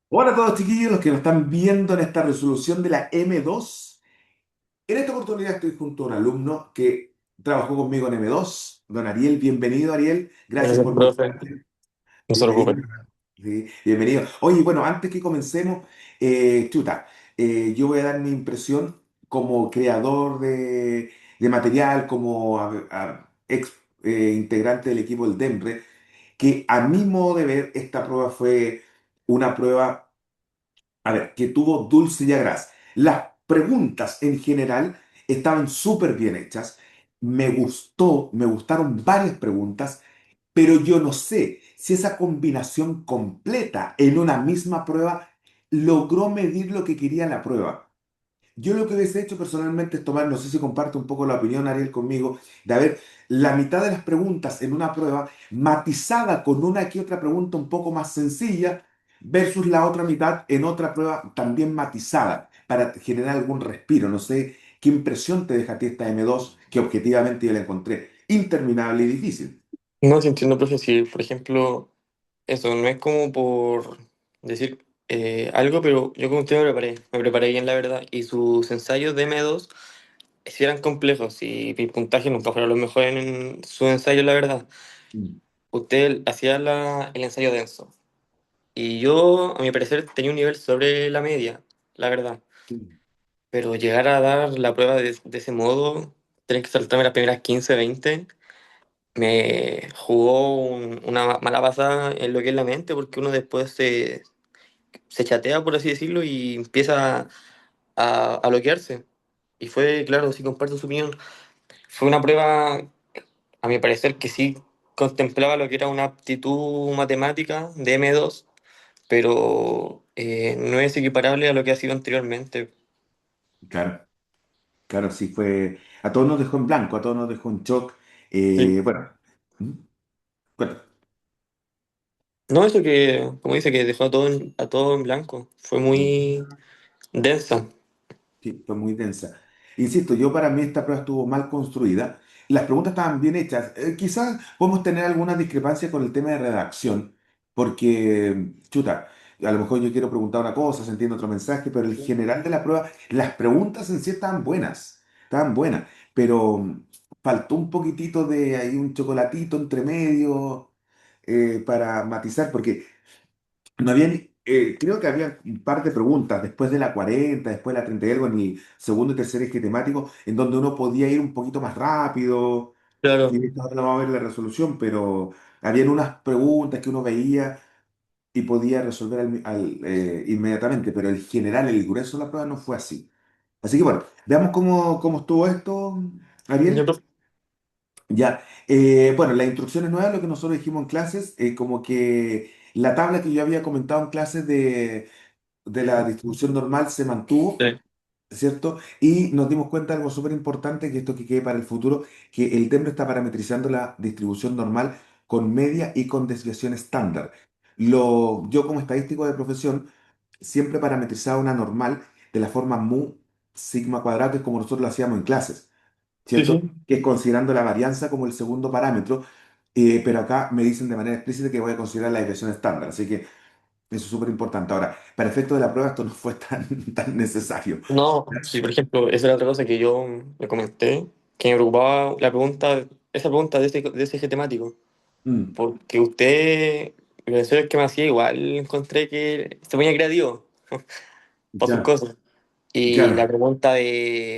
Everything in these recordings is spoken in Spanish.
Hola a todos chiquillos, los que nos están viendo en esta resolución de la M2. En esta oportunidad estoy junto a un alumno que trabajó conmigo en M2, don Ariel. Bienvenido, Ariel. Gracias Gracias, por profe. mostrarte. No se Bienvenido. preocupe. Sí, bienvenido. Oye, bueno, antes que comencemos, yo voy a dar mi impresión como creador de material, como ex integrante del equipo del DEMRE, que a mi modo de ver, esta prueba fue una prueba, a ver, que tuvo dulce y agraz. Las preguntas en general estaban súper bien hechas. Me gustaron varias preguntas, pero yo no sé si esa combinación completa en una misma prueba logró medir lo que quería la prueba. Yo lo que hubiese hecho personalmente es tomar, no sé si comparte un poco la opinión, Ariel, conmigo, de haber la mitad de las preguntas en una prueba matizada con una que otra pregunta un poco más sencilla versus la otra mitad en otra prueba también matizada para generar algún respiro. No sé qué impresión te deja a ti esta M2 que objetivamente yo la encontré interminable y difícil. No, sí entiendo, profe, si por ejemplo, eso no es como por decir algo, pero yo como usted me preparé bien la verdad, y sus ensayos de M2 sí eran complejos y mi puntaje nunca fueron los mejores en sus ensayos, la verdad. Mm, Usted hacía el ensayo denso y yo, a mi parecer, tenía un nivel sobre la media, la verdad, mm, pero llegar a dar la prueba de ese modo, tener que saltarme las primeras 15 20 me jugó una mala pasada en lo que es la mente, porque uno después se chatea, por así decirlo, y empieza a bloquearse. Y fue, claro, sí comparto su opinión, fue una prueba, a mi parecer, que sí contemplaba lo que era una aptitud matemática de M2, pero no es equiparable a lo que ha sido anteriormente. claro, claro, sí fue. A todos nos dejó en blanco, a todos nos dejó en shock. Sí. Bueno, ¿mm? Bueno, No, eso que, como dice, que dejó a todo en blanco. Fue muy densa. sí, fue muy densa. Insisto, yo para mí esta prueba estuvo mal construida. Las preguntas estaban bien hechas. Quizás podemos tener alguna discrepancia con el tema de redacción, porque, chuta, a lo mejor yo quiero preguntar una cosa, se entiende otro mensaje, pero el general de la prueba, las preguntas en sí estaban buenas, pero faltó un poquitito de ahí un chocolatito entre medio para matizar, porque no había creo que había un par de preguntas después de la 40, después de la 30 y algo, en el segundo y tercer eje temático, en donde uno podía ir un poquito más rápido. Claro. Y esto ahora no vamos a ver la resolución, pero habían unas preguntas que uno veía y podía resolver inmediatamente, pero el general, el grueso de la prueba no fue así. Así que bueno, veamos cómo estuvo esto, Ya, Ariel. profe. Ya, bueno, las instrucciones nuevas, lo que nosotros dijimos en clases, como que la tabla que yo había comentado en clases de la distribución normal se mantuvo, Sí. ¿cierto? Y nos dimos cuenta de algo súper importante, que esto que quede para el futuro, que el TEMPLO está parametrizando la distribución normal con media y con desviación estándar. Yo como estadístico de profesión siempre parametrizaba una normal de la forma mu sigma cuadrado, que es como nosotros lo hacíamos en clases. Sí, ¿Cierto? sí. Que es considerando la varianza como el segundo parámetro, pero acá me dicen de manera explícita que voy a considerar la desviación estándar, así que eso es súper importante. Ahora, para efectos de la prueba esto no fue tan necesario. No, sí, por ejemplo, esa era otra cosa que yo le comenté, que me preocupaba la pregunta, esa pregunta de ese eje temático, Mm, porque usted, lo en que me hacía igual, encontré que se ponía creativo para sus ya, cosas. Y la claro, pregunta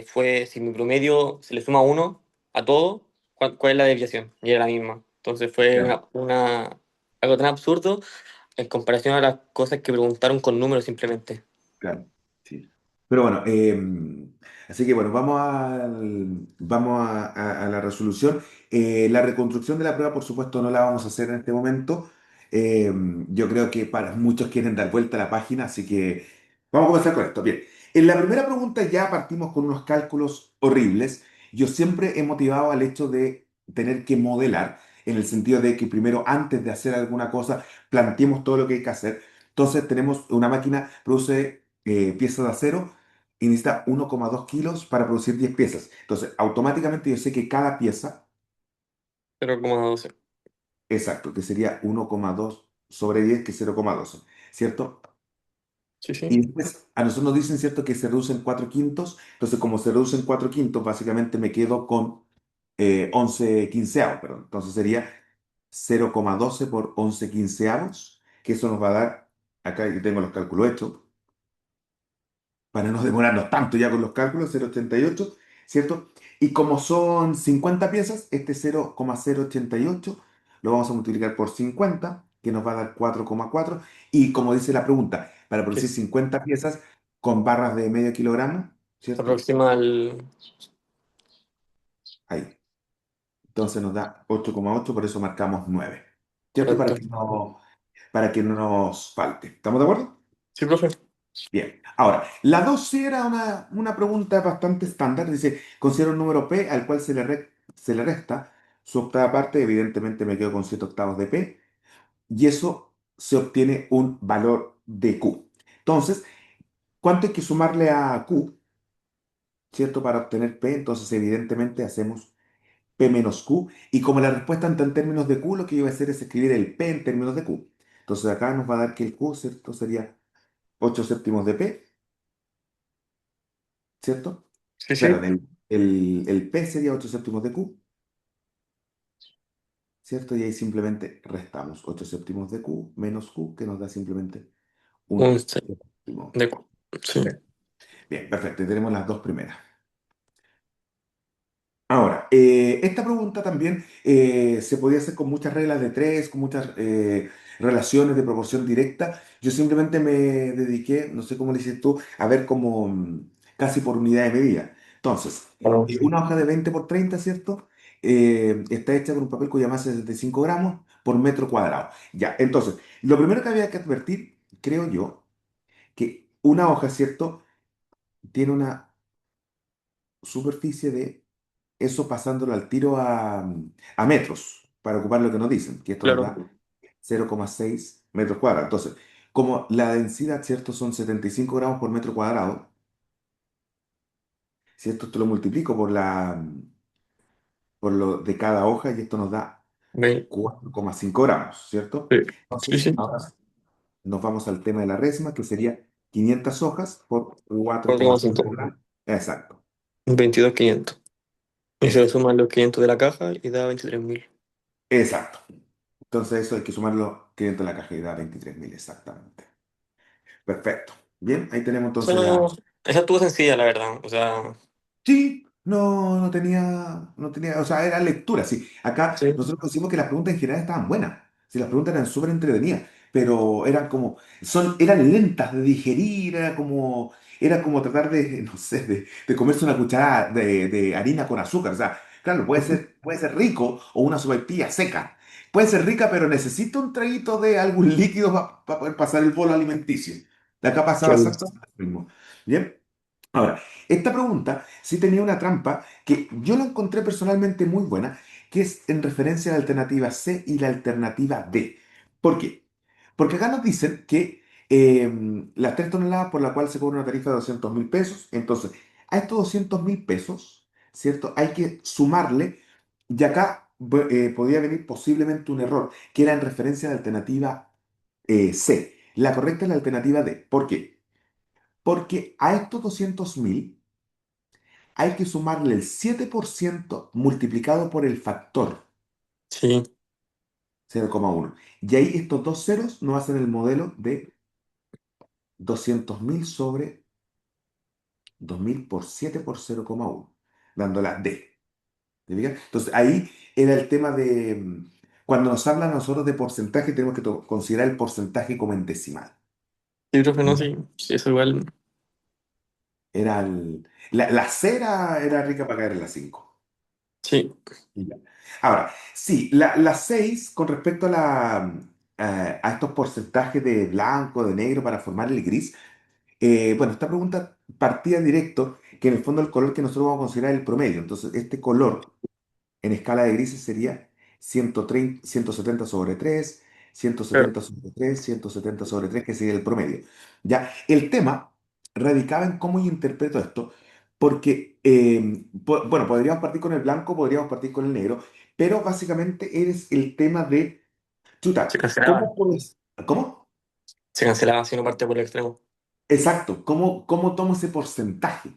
fue si mi promedio se le suma uno a todo, ¿cuál es la desviación? Y era la misma. Entonces fue claro, algo tan absurdo en comparación a las cosas que preguntaron con números simplemente. claro, sí. Pero bueno, así que bueno, vamos a la resolución. La reconstrucción de la prueba, por supuesto, no la vamos a hacer en este momento. Eh, yo creo que para muchos quieren dar vuelta a la página, así que vamos a comenzar con esto. Bien, en la primera pregunta ya partimos con unos cálculos horribles. Yo siempre he motivado al hecho de tener que modelar, en el sentido de que primero, antes de hacer alguna cosa, planteemos todo lo que hay que hacer. Entonces, tenemos una máquina, produce piezas de acero y necesita 1,2 kilos para producir 10 piezas. Entonces, automáticamente yo sé que cada pieza, Pero como 12. exacto, que sería 1,2 sobre 10, que es 0,12, ¿cierto? Sí, Y sí. después a nosotros nos dicen, ¿cierto?, que se reducen 4 quintos. Entonces, como se reducen 4 quintos, básicamente me quedo con 11 quinceavos, perdón. Entonces sería 0,12 por 11 quinceavos, que eso nos va a dar, acá yo tengo los cálculos hechos, para no demorarnos tanto ya con los cálculos, 0,88, ¿cierto? Y como son 50 piezas, este 0,088 lo vamos a multiplicar por 50, que nos va a dar 4,4. Y como dice la pregunta, para Que producir se 50 piezas con barras de medio kilogramo, ¿cierto? aproxima al. Ahí. Entonces nos da 8,8, por eso marcamos 9, ¿cierto? Correcto. Para que no nos falte. ¿Estamos de acuerdo? Sí, profe. Bien, ahora, la 12 era una pregunta bastante estándar. Dice, considera un número P al cual se le resta su octava parte. Evidentemente me quedo con 7 octavos de P. Y eso se obtiene un valor de Q. Entonces, ¿cuánto hay que sumarle a Q, cierto? Para obtener P. Entonces, evidentemente hacemos P menos Q. Y como la respuesta está en términos de Q, lo que yo voy a hacer es escribir el P en términos de Q. Entonces, acá nos va a dar que el Q, ¿cierto? Sería 8 séptimos de P. ¿Cierto? Sí, sí. Perdón, el P sería 8 séptimos de Q, ¿cierto? Y ahí simplemente restamos 8 séptimos de Q menos Q, que nos da simplemente Un un set séptimo de. de Sí, P. Bien, perfecto. Y tenemos las dos primeras. Ahora, esta pregunta también se podía hacer con muchas reglas de tres, con muchas relaciones de proporción directa. Yo simplemente me dediqué, no sé cómo le dices tú, a ver como casi por unidad de medida. Entonces, claro. una hoja de 20 por 30, ¿cierto? Está hecha con un papel cuya masa es de 65 gramos por metro cuadrado. Ya, entonces, lo primero que había que advertir, creo yo, que una hoja, ¿cierto? Tiene una superficie de eso pasándolo al tiro a metros, para ocupar lo que nos dicen, que esto nos Claro. da 0,6 metros cuadrados. Entonces, como la densidad, ¿cierto? Son 75 gramos por metro cuadrado, si esto te lo multiplico por lo de cada hoja, y esto nos da Ve- 4,5 gramos, ¿cierto? Sí, sí, Entonces, sí. ahora nos vamos al tema de la resma, que sería 500 hojas por cuatro cuatro coma coma cinco cinco gramos. Exacto, 22.500. Y se le exacto, suman los 500 de la caja y da 23.000. exacto. Entonces, eso hay que sumarlo 500 a la caja y da 23.000 exactamente. Perfecto. Bien, ahí tenemos entonces Esa, la... esa estuvo sencilla, la verdad. O sea, Sí, no tenía, o sea, era lectura, sí. Acá sí. nosotros decimos que las preguntas en general estaban buenas, sí, las preguntas eran súper entretenidas, pero eran lentas de digerir, era como tratar de, no sé, de comerse una cucharada de harina con azúcar. O sea, claro, puede ser rico o una sopaipilla seca. Puede ser rica, pero necesita un traguito de algún líquido para poder pasar el bolo alimenticio. De acá pasaba Claro. exactamente lo mismo. Bien. Ahora, esta pregunta sí tenía una trampa que yo la encontré personalmente muy buena, que es en referencia a la alternativa C y la alternativa D. ¿Por qué? Porque acá nos dicen que las 3 toneladas por la cual se cobra una tarifa de 200.000 pesos, entonces a estos 200.000 pesos, ¿cierto? Hay que sumarle, y acá podía venir posiblemente un error, que era en referencia a la alternativa C. La correcta es la alternativa D. ¿Por qué? Porque a estos 200.000 hay que sumarle el 7% multiplicado por el factor Sí, 0,1. Y ahí estos dos ceros nos hacen el modelo de 200.000 sobre 2.000 por 7 por 0,1, dando la D. ¿Te fijas? Entonces ahí era el tema de, cuando nos hablan a nosotros de porcentaje, tenemos que considerar el porcentaje como en decimal. sí, profe, no, ¿Ya? sí. Sí, eso igual. La cera era rica para caer en la 5. Sí, Ya. Ahora, sí, la 6 con respecto a estos porcentajes de blanco, de negro para formar el gris, bueno, esta pregunta partía directo que en el fondo el color que nosotros vamos a considerar es el promedio. Entonces, este color en escala de grises sería 130, 170 sobre 3, ciento claro. setenta sobre 3, 170 sobre 3, que sería el promedio. Ya, el tema radicaba en cómo yo interpreto esto, porque, bueno, podríamos partir con el blanco, podríamos partir con el negro, pero básicamente es el tema de, Se chuta, cancelaba. ¿cómo puedes, cómo? Se cancelaba si no partía por el extremo. exacto, ¿cómo tomo ese porcentaje?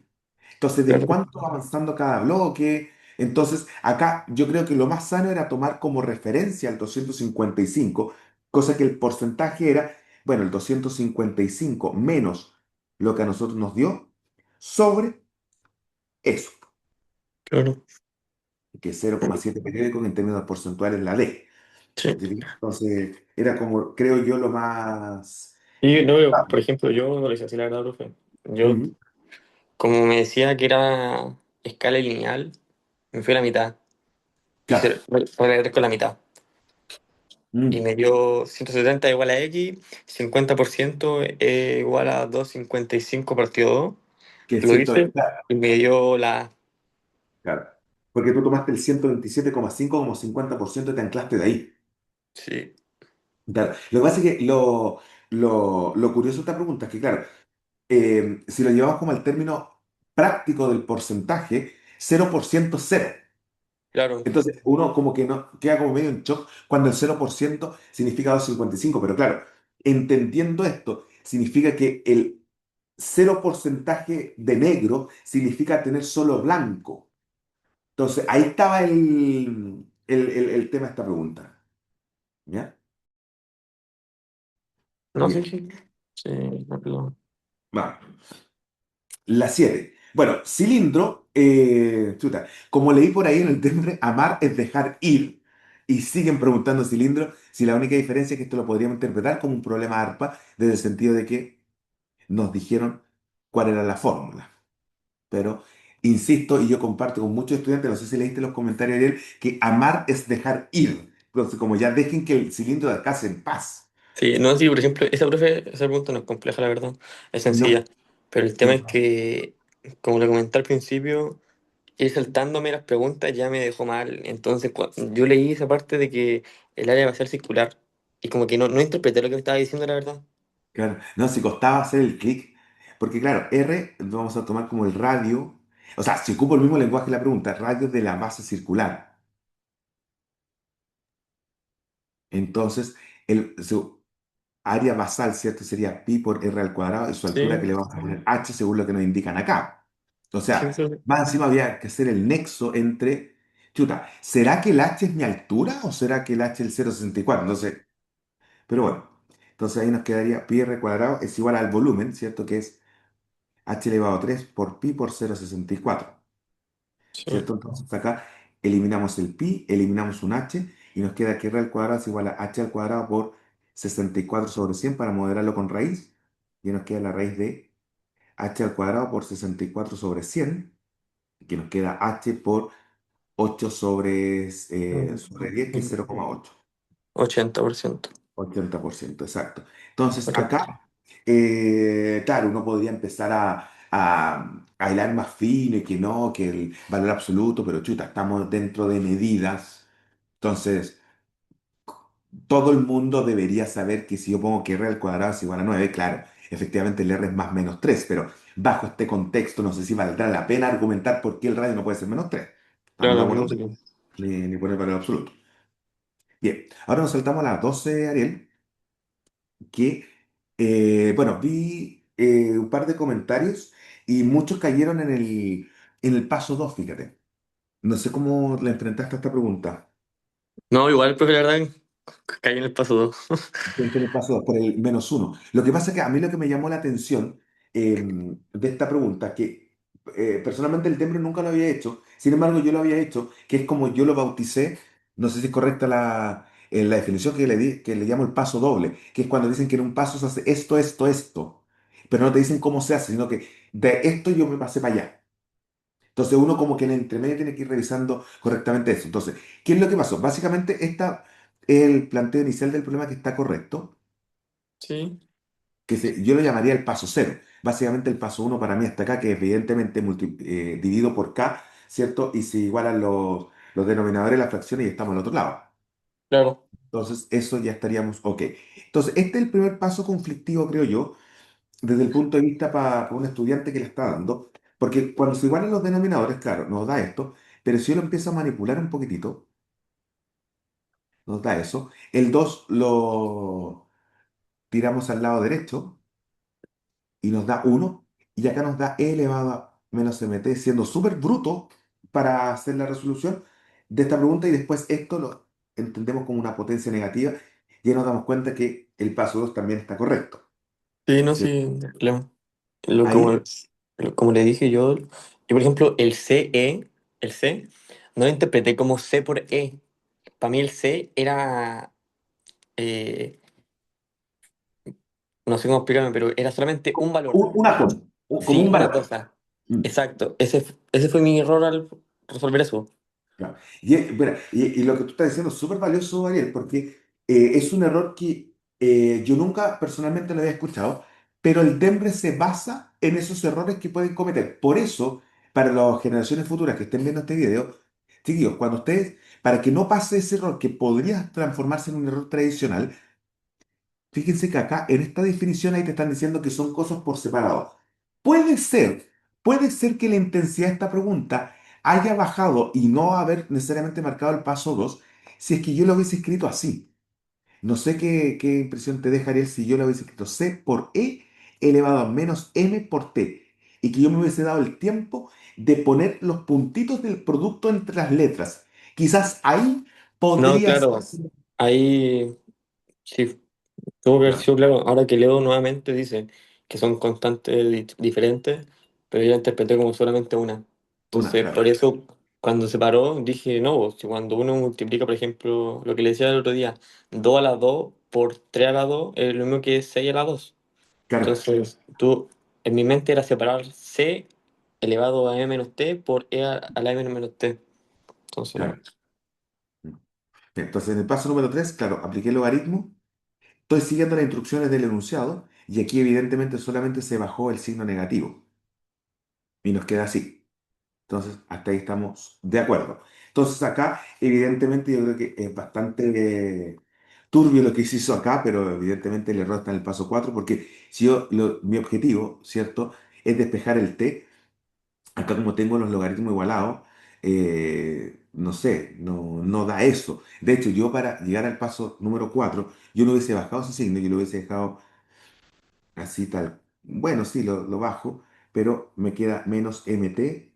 Entonces, ¿de Claro, cuánto va avanzando cada bloque? Entonces, acá yo creo que lo más sano era tomar como referencia el 255, cosa que el porcentaje era, bueno, el 255 menos lo que a nosotros nos dio sobre eso, claro. que es 0,7 periódico en términos porcentuales la D. Sí. ¿Sí? Entonces, era como, creo yo, lo más... Y no, por Ah, ejemplo, yo no lo hice así, la verdad, profe. Yo, ujú, como me decía que era escala lineal, me fui a la mitad. claro. Voy a con la mitad. Y Mm. me dio 170 igual a X, 50% igual a 255 partido 2. Que es Lo cierto, hice claro, y me dio la... claro. Porque tú tomaste el 127,5 como 50% y te anclaste de ahí. Sí, Claro. Lo que pasa es que lo curioso de esta pregunta es que, claro, si lo llevamos como al término práctico del porcentaje, 0% cero. claro. Entonces, uno como que no queda como medio en shock cuando el 0% significa 2,55. Pero claro, entendiendo esto, significa que el 0% de negro significa tener solo blanco. Entonces, ahí estaba el tema de esta pregunta. ¿Ya? No, sí, Bien, sí. Sí, no, no. vamos. La 7. Bueno, cilindro, chuta, como leí por ahí en el timbre, amar es dejar ir. Y siguen preguntando cilindro si la única diferencia es que esto lo podríamos interpretar como un problema ARPA, desde el sentido de que nos dijeron cuál era la fórmula. Pero insisto, y yo comparto con muchos estudiantes, no sé si leíste los comentarios ayer, que amar es dejar ir. Entonces, como ya dejen que el cilindro descanse en paz. Sí, no, sí, por ejemplo, esa profe, esa pregunta no es compleja, la verdad, es sencilla. No, Pero el tema es no. que, como le comenté al principio, ir saltándome las preguntas ya me dejó mal. Entonces, yo leí esa parte de que el área va a ser circular y como que no interpreté lo que me estaba diciendo, la verdad. Claro, no, si costaba hacer el clic, porque claro, R lo vamos a tomar como el radio, o sea, si ocupo el mismo lenguaje de la pregunta, radio de la base circular. Entonces, su área basal, ¿cierto? Sería pi por R al cuadrado y su altura que Sí, le vamos a poner h según lo que nos indican acá. O sí, sea, sí. más encima había que hacer el nexo entre, chuta, ¿será que el h es mi altura o será que el h es el 0,64? Entonces, pero bueno, entonces ahí nos quedaría pi r cuadrado es igual al volumen, ¿cierto? Que es h elevado a 3 por pi por 0,64, Sí, ¿cierto? Entonces acá eliminamos el pi, eliminamos un h y nos queda que r al cuadrado es igual a h al cuadrado por 64 sobre 100 para moderarlo con raíz. Y nos queda la raíz de h al cuadrado por 64 sobre 100, que nos queda h por 8 sobre 10, que es 0,8. 80%. 80%, exacto. Entonces, 80. acá, claro, uno podría empezar a hilar más fino y que no, que el valor absoluto, pero chuta, estamos dentro de medidas. Entonces, todo el mundo debería saber que si yo pongo que r al cuadrado es igual a 9, claro, efectivamente el r es más menos 3, pero bajo este contexto no sé si valdrá la pena argumentar por qué el radio no puede ser menos 3. ¿Estamos de Claro, acuerdo? no sé. Ni poner valor absoluto. Bien, ahora nos saltamos a las 12, Ariel, que, bueno, vi un par de comentarios y muchos cayeron en el paso 2, fíjate. No sé cómo le enfrentaste a esta pregunta. No, igual, profe, la verdad, caí en el paso 2. En el paso 2, por el -1. Lo que pasa es que a mí lo que me llamó la atención de esta pregunta, que personalmente el Temple nunca lo había hecho, sin embargo yo lo había hecho, que es como yo lo bauticé, no sé si es correcta la definición que le di, que le llamo el paso doble, que es cuando dicen que en un paso se hace esto, esto, esto, pero no te dicen cómo se hace, sino que de esto yo me pasé para allá. Entonces uno como que en el entremedio tiene que ir revisando correctamente eso. Entonces, ¿qué es lo que pasó? Básicamente esta, el planteo inicial del problema que está correcto, Sí, yo lo llamaría el paso cero. Básicamente el paso uno para mí hasta acá, que evidentemente divido por k, ¿cierto? Y se igualan los denominadores, las fracciones y estamos al otro lado. claro. Entonces, eso ya estaríamos ok. Entonces, este es el primer paso conflictivo, creo yo, desde el punto de vista para un estudiante que le está dando, porque cuando se igualan los denominadores, claro, nos da esto, pero si yo lo empiezo a manipular un poquitito, nos da eso. El 2 lo tiramos al lado derecho, y nos da uno y acá nos da e elevado a menos mt, siendo súper bruto para hacer la resolución de esta pregunta y después esto lo entendemos como una potencia negativa y ya nos damos cuenta que el paso 2 también está correcto. Sí, no, ¿Cierto? sí, claro. Lo como, Ahí, como le dije yo, por ejemplo, el C, no lo interpreté como C por E. Para mí el C era, eh, no sé cómo explicarme, pero era solamente un valor. un átomo, como Sí, un una valor. cosa. Mm. Exacto. Ese fue mi error al resolver eso. Claro. Mira, y lo que tú estás diciendo es súper valioso, Ariel, porque es un error que yo nunca personalmente lo había escuchado, pero el Dembre se basa en esos errores que pueden cometer. Por eso, para las generaciones futuras que estén viendo este video, chiquillos, cuando ustedes, para que no pase ese error que podría transformarse en un error tradicional, fíjense que acá en esta definición ahí te están diciendo que son cosas por separado. Puede ser, puede ser que la intensidad de esta pregunta haya bajado y no haber necesariamente marcado el paso 2 si es que yo lo hubiese escrito así. No sé qué impresión te dejaría si yo lo hubiese escrito C por E elevado a menos M por T y que yo me hubiese dado el tiempo de poner los puntitos del producto entre las letras. Quizás ahí No, podría ser... claro. Ahí sí, tuvo que haber Claro, sido claro. Ahora que leo nuevamente dice que son constantes diferentes, pero yo la interpreté como solamente una. una, Entonces, por claro, eso, cuando se paró, dije, no, pues, si cuando uno multiplica, por ejemplo, lo que le decía el otro día, 2 a la 2 por 3 a la 2 es lo mismo que 6 a la 2. claro, Entonces, tú, en mi mente era separar C elevado a m menos t por e a la m menos t. Entonces, claro. Entonces, en el paso número 3 claro, apliqué el logaritmo, estoy siguiendo las instrucciones del enunciado y aquí evidentemente solamente se bajó el signo negativo y nos queda así. Entonces, hasta ahí estamos de acuerdo. Entonces, acá evidentemente yo creo que es bastante turbio lo que se hizo acá, pero evidentemente el error está en el paso 4 porque si yo, mi objetivo, ¿cierto?, es despejar el t. Acá como tengo los logaritmos igualados, no sé, no da eso. De hecho, yo para llegar al paso número 4 yo no hubiese bajado ese signo, yo lo hubiese dejado así tal. Bueno, sí, lo bajo, pero me queda menos mt,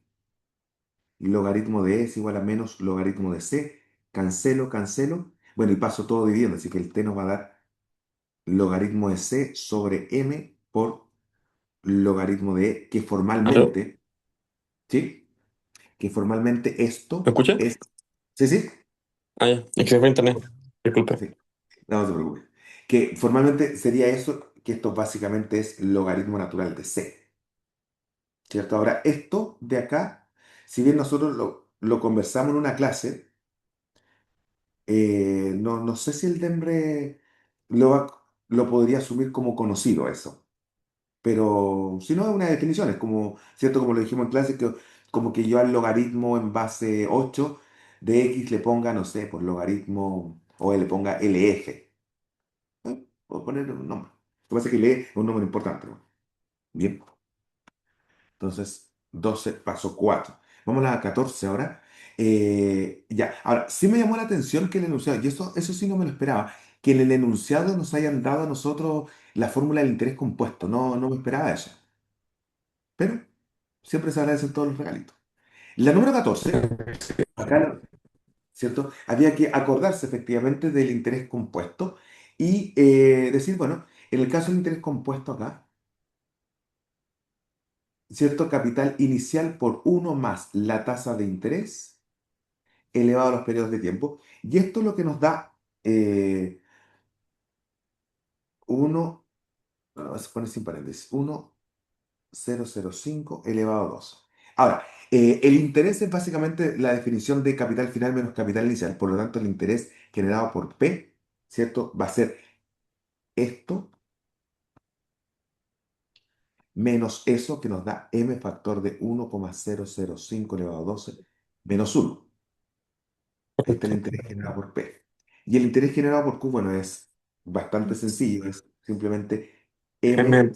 logaritmo de e es igual a menos logaritmo de c, cancelo, cancelo. Bueno, y paso todo dividiendo, así que el t nos va a dar logaritmo de c sobre m por logaritmo de e, que ¿aló? formalmente, ¿sí? Que formalmente ¿Me esto escuchas? es... Sí, sí. Ah, ya, es que se fue internet. Disculpe. Sí, no se preocupe. Que formalmente sería eso, que esto básicamente es logaritmo natural de c, ¿cierto? Ahora, esto de acá, si bien nosotros lo conversamos en una clase, no sé si el Dembre lo podría asumir como conocido eso, pero si no es una definición, es como, ¿cierto? Como lo dijimos en clase, que como que yo al logaritmo en base 8 de x le ponga, no sé, por logaritmo, o le ponga LF. Puedo poner un nombre. Lo que pasa es que lee es un número importante, ¿no? Bien, entonces 12 paso 4. Vamos a la 14 ahora. Ya, ahora, sí me llamó la atención que el enunciado, y eso sí no me lo esperaba, que en el enunciado nos hayan dado a nosotros la fórmula del interés compuesto. No me esperaba eso. Pero siempre se agradecen todos los regalitos. La número 14 acá, ¿cierto? Había que acordarse efectivamente del interés compuesto y decir, bueno, en el caso del interés compuesto acá, ¿cierto? Capital inicial por uno más la tasa de interés elevado a los periodos de tiempo. Y esto es lo que nos da 1, se pone sin paréntesis, 1,005 elevado a 2. Ahora, el interés es básicamente la definición de capital final menos capital inicial. Por lo tanto, el interés generado por P, ¿cierto? Va a ser esto menos eso que nos da m factor de 1,005 elevado a 12 menos 1. Este es el Perfecto. interés generado por P. Y el interés generado por Q, bueno, es bastante sencillo, es simplemente M M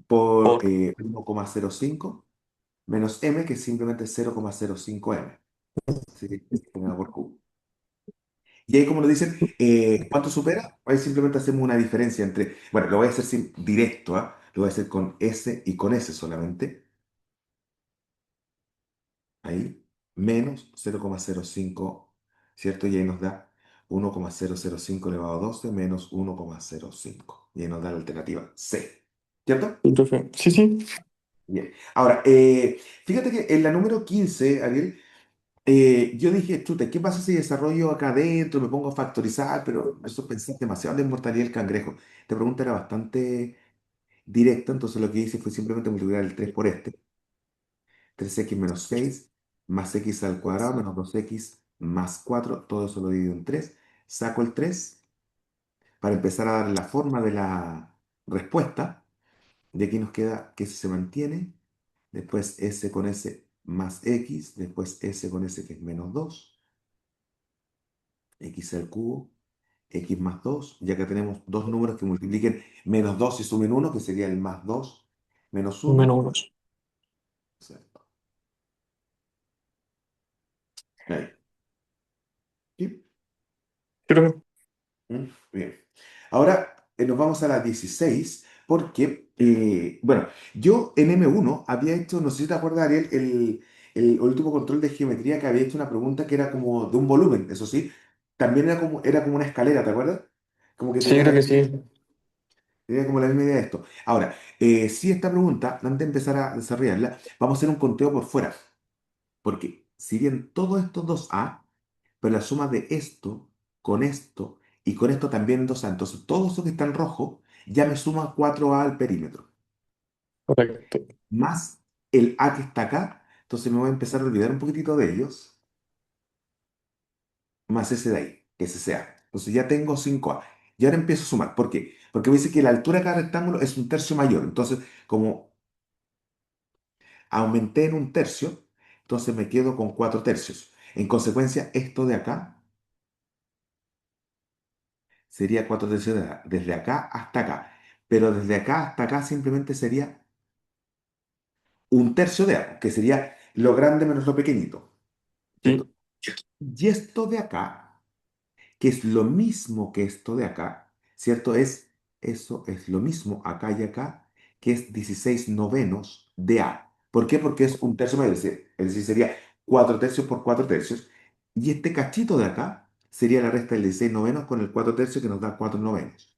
por por 1,05 menos M, que es simplemente 0,05M. Así que interés generado por Q. Y ahí, como nos dicen, ¿cuánto supera? Ahí simplemente hacemos una diferencia entre, bueno, lo voy a hacer directo, ¿ah? Lo voy a hacer con S y con S solamente. Ahí, menos 0,05, ¿cierto? Y ahí nos da 1,005 elevado a 12 menos 1,05. Y ahí nos da la alternativa C, ¿cierto? Sí, profe. Sí, sí. Bien. Ahora, fíjate que en la número 15, Ariel, yo dije, chuta, ¿qué pasa si desarrollo acá adentro, me pongo a factorizar? Pero eso pensé demasiado en mortalidad del cangrejo. Esta pregunta era bastante directa, entonces lo que hice fue simplemente multiplicar el 3 por este. 3x menos 6 más x al cuadrado menos 2x más 4, todo eso lo divido en 3. Saco el 3 para empezar a dar la forma de la respuesta. De aquí nos queda que s se mantiene, después s con s más x, después s con s que es menos 2, x al cubo, x más 2, ya que tenemos dos números que multipliquen menos 2 y sumen uno, que sería el más 2 menos Menos 1. uno. Exacto. Ahí. ¿Sí? Creo que Bien. Ahora nos vamos a la 16 porque, bueno, yo en M1 había hecho, no sé si te acuerdas, Ariel, el último control de geometría que había hecho una pregunta que era como de un volumen, eso sí, también era como una escalera, ¿te acuerdas? Como que sí, creo que sí. tenía como la misma idea de esto. Ahora, si esta pregunta, antes de empezar a desarrollarla, vamos a hacer un conteo por fuera, porque si bien todos estos dos A, pero la suma de esto y con esto también 2A. Entonces, todo eso que está en rojo ya me suma 4A al perímetro, Correcto. más el A que está acá. Entonces, me voy a empezar a olvidar un poquitito de ellos, más ese de ahí, que es ese A. Entonces, ya tengo 5A. Y ahora empiezo a sumar. ¿Por qué? Porque me dice que la altura de cada rectángulo es un tercio mayor. Entonces, como aumenté en un tercio, entonces me quedo con 4 tercios. En consecuencia, esto de acá sería 4 tercios desde acá hasta acá. Pero desde acá hasta acá simplemente sería un tercio de A, que sería lo grande menos lo pequeñito, Sí, ¿cierto? Y esto de acá, que es lo mismo que esto de acá, ¿cierto? Eso es lo mismo acá y acá, que es 16 novenos de A. ¿Por qué? Porque es un tercio mayor, es decir, sería 4 tercios por 4 tercios. Y este cachito de acá sería la resta del 16 novenos con el 4 tercios que nos da 4 novenos.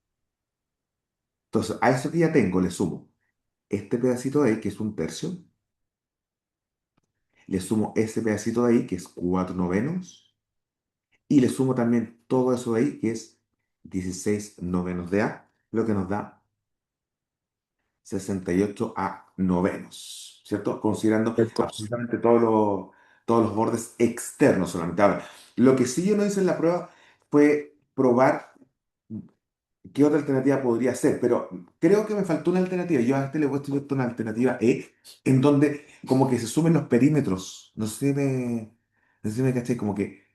Entonces, a eso que ya tengo le sumo este pedacito de ahí, que es un tercio, le sumo ese pedacito de ahí, que es 4 novenos, y le sumo también todo eso de ahí, que es 16 novenos de A, lo que nos da 68 A novenos, ¿cierto? Considerando correcto. absolutamente todos los bordes externos solamente. Ahora, lo que sí yo no hice en la prueba fue probar qué otra alternativa podría ser, pero creo que me faltó una alternativa. Yo a este le he puesto una alternativa E, en donde como que se sumen los perímetros. No sé si me caché, como que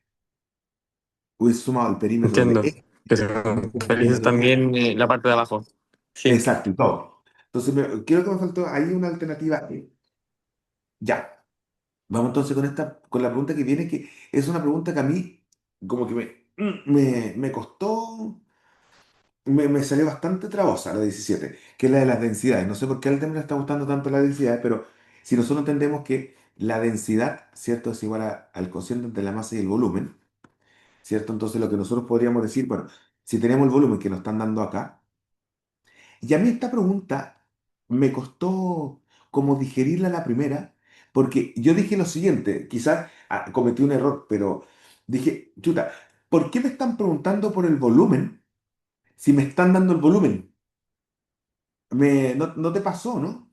hubiese sumado el perímetro de Entiendo. E, Que se el realice perímetro de también la parte de abajo. E. Sí. Exacto, y todo. Entonces, creo que me faltó ahí una alternativa E. Ya, vamos entonces con la pregunta que viene, que es una pregunta que a mí como que me costó. Me salió bastante trabosa la 17, que es la de las densidades. No sé por qué al tema le está gustando tanto la densidad, pero si nosotros entendemos que la densidad, ¿cierto?, es igual al cociente entre la masa y el volumen, ¿cierto? Entonces lo que nosotros podríamos decir, bueno, si tenemos el volumen que nos están dando acá, y a mí esta pregunta me costó como digerirla la primera, porque yo dije lo siguiente, quizás cometí un error, pero dije, chuta, ¿por qué me están preguntando por el volumen si me están dando el volumen? No te pasó, ¿no?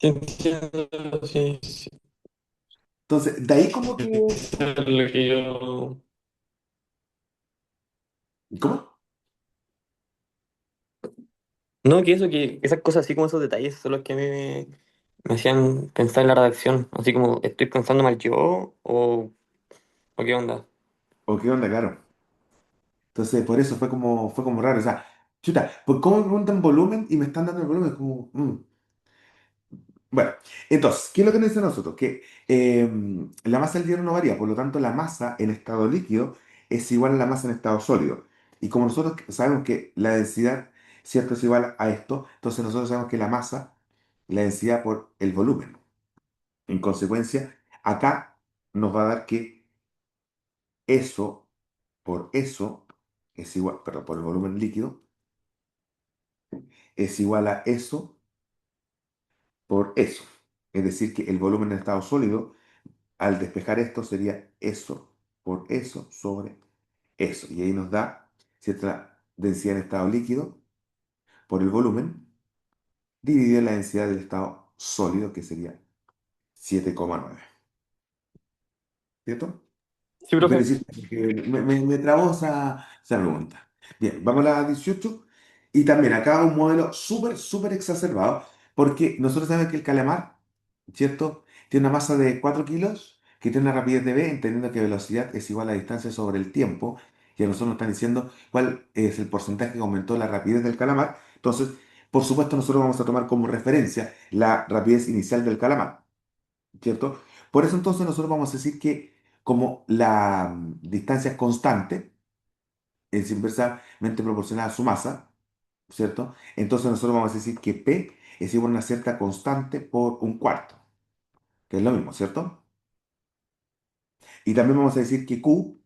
Sí, entiendo, sí, sí. Entonces, de ahí como que... Es lo que yo... ¿Cómo? No, que eso, que esas cosas así como esos detalles son los que a mí me hacían pensar en la redacción. Así como, ¿estoy pensando mal yo o qué onda? ¿O qué onda, claro? Entonces, por eso fue como raro. O sea, chuta, ¿por cómo me preguntan volumen y me están dando el volumen? Es como... Bueno, entonces, ¿qué es lo que nos dice a nosotros? Que la masa del hierro no varía, por lo tanto, la masa en estado líquido es igual a la masa en estado sólido. Y como nosotros sabemos que la densidad ¿cierto? Es igual a esto. Entonces nosotros sabemos que la masa, la densidad por el volumen. En consecuencia, acá nos va a dar que eso por eso es igual, perdón, por el volumen líquido es igual a eso por eso. Es decir, que el volumen en estado sólido, al despejar esto, sería eso por eso sobre eso. Y ahí nos da cierta densidad en estado líquido por el volumen dividido en la densidad del estado sólido, que sería 7,9. ¿Cierto? Sí, Pero profe. sí, me trabó esa pregunta. Bien, vamos a la 18. Y también acá un modelo súper, súper exacerbado, porque nosotros sabemos que el calamar, ¿cierto? Tiene una masa de 4 kilos, que tiene una rapidez de v, entendiendo que velocidad es igual a distancia sobre el tiempo, y a nosotros nos están diciendo cuál es el porcentaje que aumentó la rapidez del calamar. Entonces, por supuesto, nosotros vamos a tomar como referencia la rapidez inicial del calamar. ¿Cierto? Por eso entonces nosotros vamos a decir que como la distancia es constante, es inversamente proporcional a su masa, ¿cierto? Entonces nosotros vamos a decir que P es igual a una cierta constante por un cuarto, que es lo mismo, ¿cierto? Y también vamos a decir que Q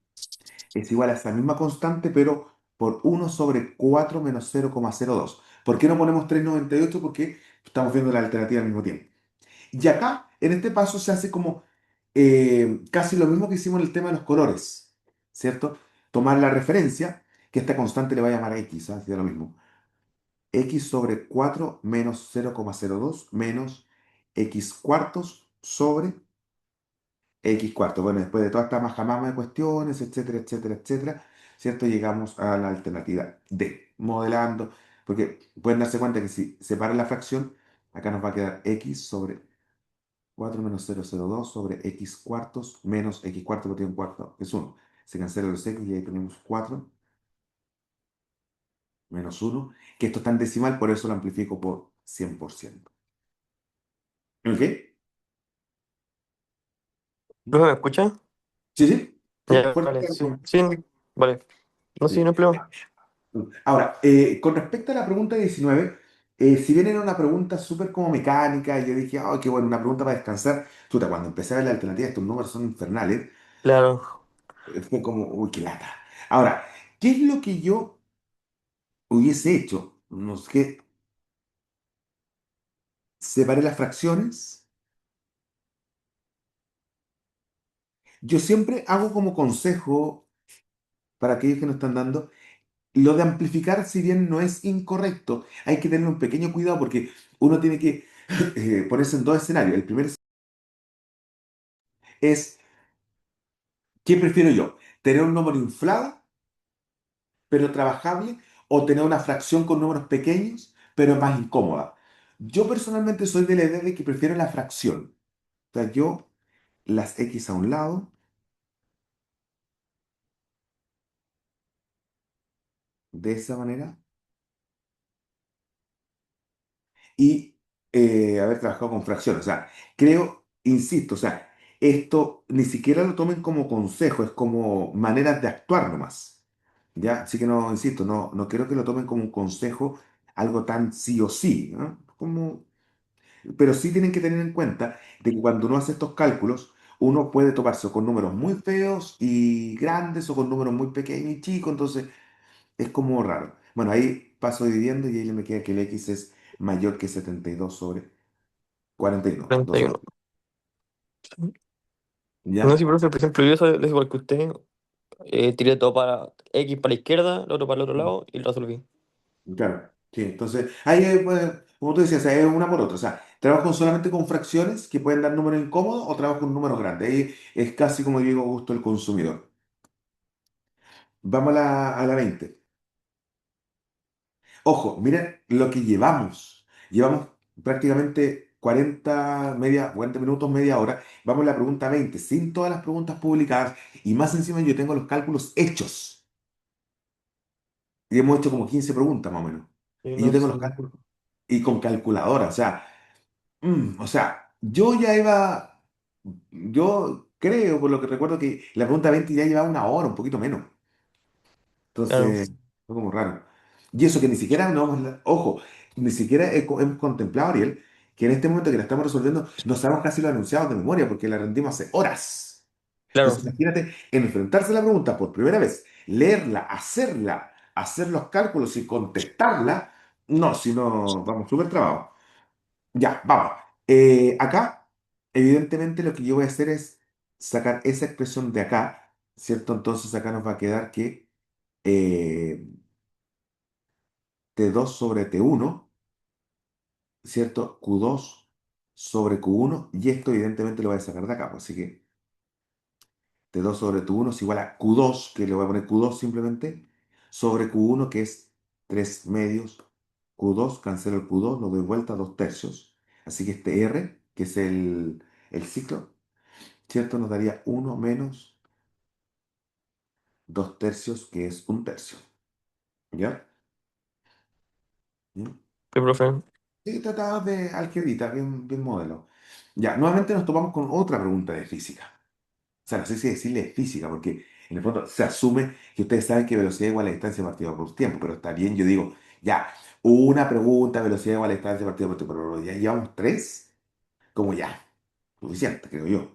es igual a esa misma constante, pero por 1/4 - 0,02. ¿Por qué no ponemos 3,98? Porque estamos viendo la alternativa al mismo tiempo. Y acá, en este paso, se hace como casi lo mismo que hicimos en el tema de los colores, ¿cierto? Tomar la referencia, que esta constante le va a llamar X, ¿sabes? Sería lo mismo. X sobre 4 menos 0,02 menos X cuartos sobre X cuartos. Bueno, después de toda esta majamama de cuestiones, etcétera, etcétera, etcétera, ¿cierto? Llegamos a la alternativa D, modelando, porque pueden darse cuenta que si separan la fracción, acá nos va a quedar X sobre 4 menos 0,02 sobre x cuartos menos x cuarto que tiene un cuarto, que es 1. Se cancela los x y ahí tenemos 4 menos 1, que esto está en decimal, por eso lo amplifico por 100%. ¿Ok? ¿Profe, me escucha? Sí, sí, sí, Ya, fuerte. vale, sí. Sí, vale. No, sí, Sí. no hay problema. Ahora, con respecto a la pregunta 19, si bien era una pregunta súper como mecánica, y yo dije, ay, qué bueno, una pregunta para descansar, chuta, cuando empecé a ver la alternativa, estos números son infernales, Claro. fue como, uy, qué lata. Ahora, ¿qué es lo que yo hubiese hecho? No sé, separé las fracciones. Yo siempre hago como consejo para aquellos que nos están dando, lo de amplificar, si bien no es incorrecto, hay que tener un pequeño cuidado porque uno tiene que ponerse en dos escenarios. El primero es, ¿qué prefiero yo? ¿Tener un número inflado, pero trabajable, o tener una fracción con números pequeños, pero más incómoda? Yo personalmente soy de la idea de que prefiero la fracción. O sea, yo las X a un lado, de esa manera, y haber trabajado con fracciones. O sea, creo, insisto, o sea, esto ni siquiera lo tomen como consejo, es como maneras de actuar nomás. ¿Ya? Así que no, insisto, no quiero que lo tomen como un consejo, algo tan sí o sí, ¿no? Como, pero sí tienen que tener en cuenta de que cuando uno hace estos cálculos, uno puede toparse con números muy feos y grandes o con números muy pequeños y chicos, entonces es como raro. Bueno, ahí paso dividiendo y ahí me queda que el X es mayor que 72 sobre 42. 31. No, sí, ¿Ya? profe, por ejemplo, yo soy igual que usted. Tiré todo para X para la izquierda, el otro para el otro lado y lo resolví. Claro. Sí, entonces, ahí, pues, como tú decías, es una por otra. O sea, trabajo solamente con fracciones que pueden dar números incómodos o trabajo con números grandes. Ahí es casi como digo, gusto del consumidor. Vamos a la 20. Ojo, miren lo que llevamos. Llevamos prácticamente 40 minutos, media hora. Vamos a la pregunta 20, sin todas las preguntas publicadas. Y más encima yo tengo los cálculos hechos. Y hemos hecho como 15 preguntas más o menos. Y Y yo no tengo los sé. cálculos. Y con calculadora. O sea, yo ya iba. Yo creo, por lo que recuerdo, que la pregunta 20 ya llevaba una hora, un poquito menos. Claro. Entonces, fue como raro. Y eso que ni siquiera, no, ojo, ni siquiera hemos contemplado, Ariel, que en este momento que la estamos resolviendo, no sabemos casi los enunciados de memoria porque la rendimos hace horas. Entonces, Claro, imagínate enfrentarse a la pregunta por primera vez, leerla, hacerla, hacer los cálculos y contestarla. No, si no, vamos súper trabados. Ya, vamos. Acá, evidentemente, lo que yo voy a hacer es sacar esa expresión de acá, ¿cierto? Entonces, acá nos va a quedar que eh, T2 sobre T1, ¿cierto? Q2 sobre Q1, y esto, evidentemente, lo voy a sacar de acá, pues, así que T2 sobre T1 es igual a Q2, que le voy a poner Q2 simplemente, sobre Q1, que es 3 medios. Q2, cancelo el Q2, lo doy vuelta a 2 tercios. Así que este R, que es el ciclo, ¿cierto? Nos daría uno menos 2 tercios, que es un tercio. ¿Ya? ¿Mm? sí, profe. Sí, tratados de algebrita, bien, bien modelo. Ya, nuevamente nos topamos con otra pregunta de física. O sea, no sé si decirle física, porque en el fondo se asume que ustedes saben que velocidad igual a distancia partida por tiempo, pero está bien, yo digo, ya, una pregunta, velocidad igual a distancia partida por tiempo, pero ya llevamos tres, como ya, suficiente, creo yo.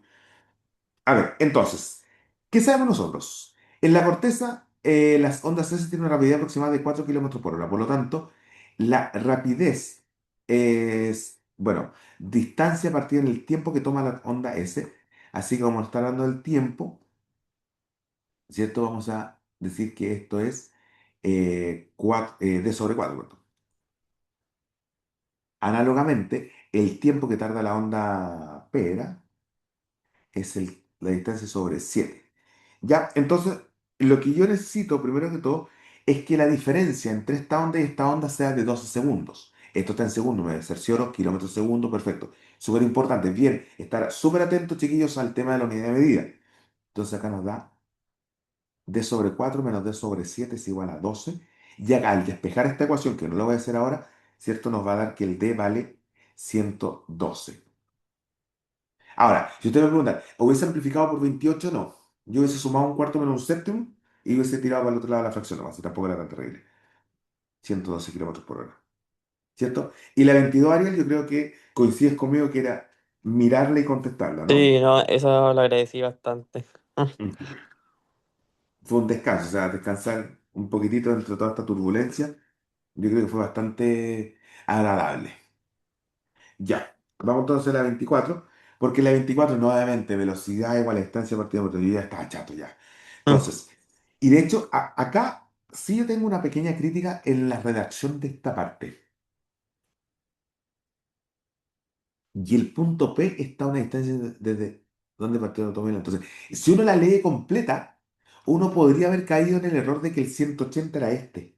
A ver, entonces, ¿qué sabemos nosotros? En la corteza, las ondas S tienen una rapidez aproximada de 4 kilómetros por hora, por lo tanto, la rapidez es, bueno, distancia partida en el tiempo que toma la onda S, así que vamos a estar hablando del tiempo. ¿Cierto? Vamos a decir que esto es D sobre 4, perdón. Análogamente, el tiempo que tarda la onda pera es la distancia sobre 7. Ya, entonces, lo que yo necesito, primero que todo, es que la diferencia entre esta onda y esta onda sea de 12 segundos. Esto está en segundos, me cercioro, kilómetros segundo, perfecto. Súper importante, bien, estar súper atentos, chiquillos, al tema de la unidad de medida. Entonces acá nos da D sobre 4 menos D sobre 7 es igual a 12. Y acá, al despejar esta ecuación, que no lo voy a hacer ahora, ¿cierto? Nos va a dar que el D vale 112. Ahora, si usted me pregunta, ¿hubiese amplificado por 28? No. Yo hubiese sumado un cuarto menos un séptimo y hubiese tirado para el otro lado la fracción nomás, y tampoco era tan terrible. 112 kilómetros por hora. ¿Cierto? Y la 22, Ariel, yo creo que coincides conmigo que era mirarla y contestarla, ¿no? Sí, no, eso lo agradecí bastante. Ujú. Fue un descanso, o sea, descansar un poquitito dentro de toda esta turbulencia. Yo creo que fue bastante agradable. Ya, vamos entonces a la 24, porque la 24 nuevamente, velocidad igual a distancia partida por tiempo, yo ya estaba chato ya. Mm, Entonces, y de hecho, acá sí yo tengo una pequeña crítica en la redacción de esta parte. Y el punto P está a una distancia desde donde partió el automóvil. Entonces, si uno la lee completa, uno podría haber caído en el error de que el 180 era este.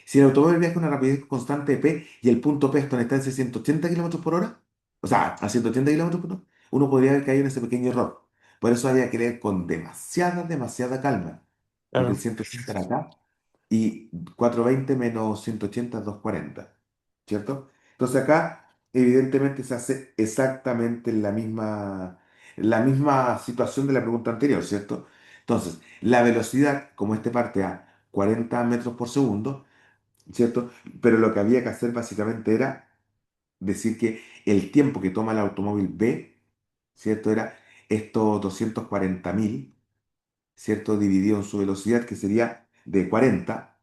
Si el automóvil viaja a una rapidez constante de P y el punto P está a una distancia de 180 kilómetros por hora, o sea, a 180 kilómetros por hora, uno podría haber caído en ese pequeño error. Por eso había que leer con demasiada, demasiada calma, porque el claro, 180 era acá y 420 menos 180 es 240, ¿cierto? Entonces acá, evidentemente, se hace exactamente la misma situación de la pregunta anterior, ¿cierto? Entonces, la velocidad, como este parte a 40 metros por segundo, ¿cierto? Pero lo que había que hacer básicamente era decir que el tiempo que toma el automóvil B, ¿cierto? Era estos 240.000, ¿cierto? Dividido en su velocidad, que sería de 40,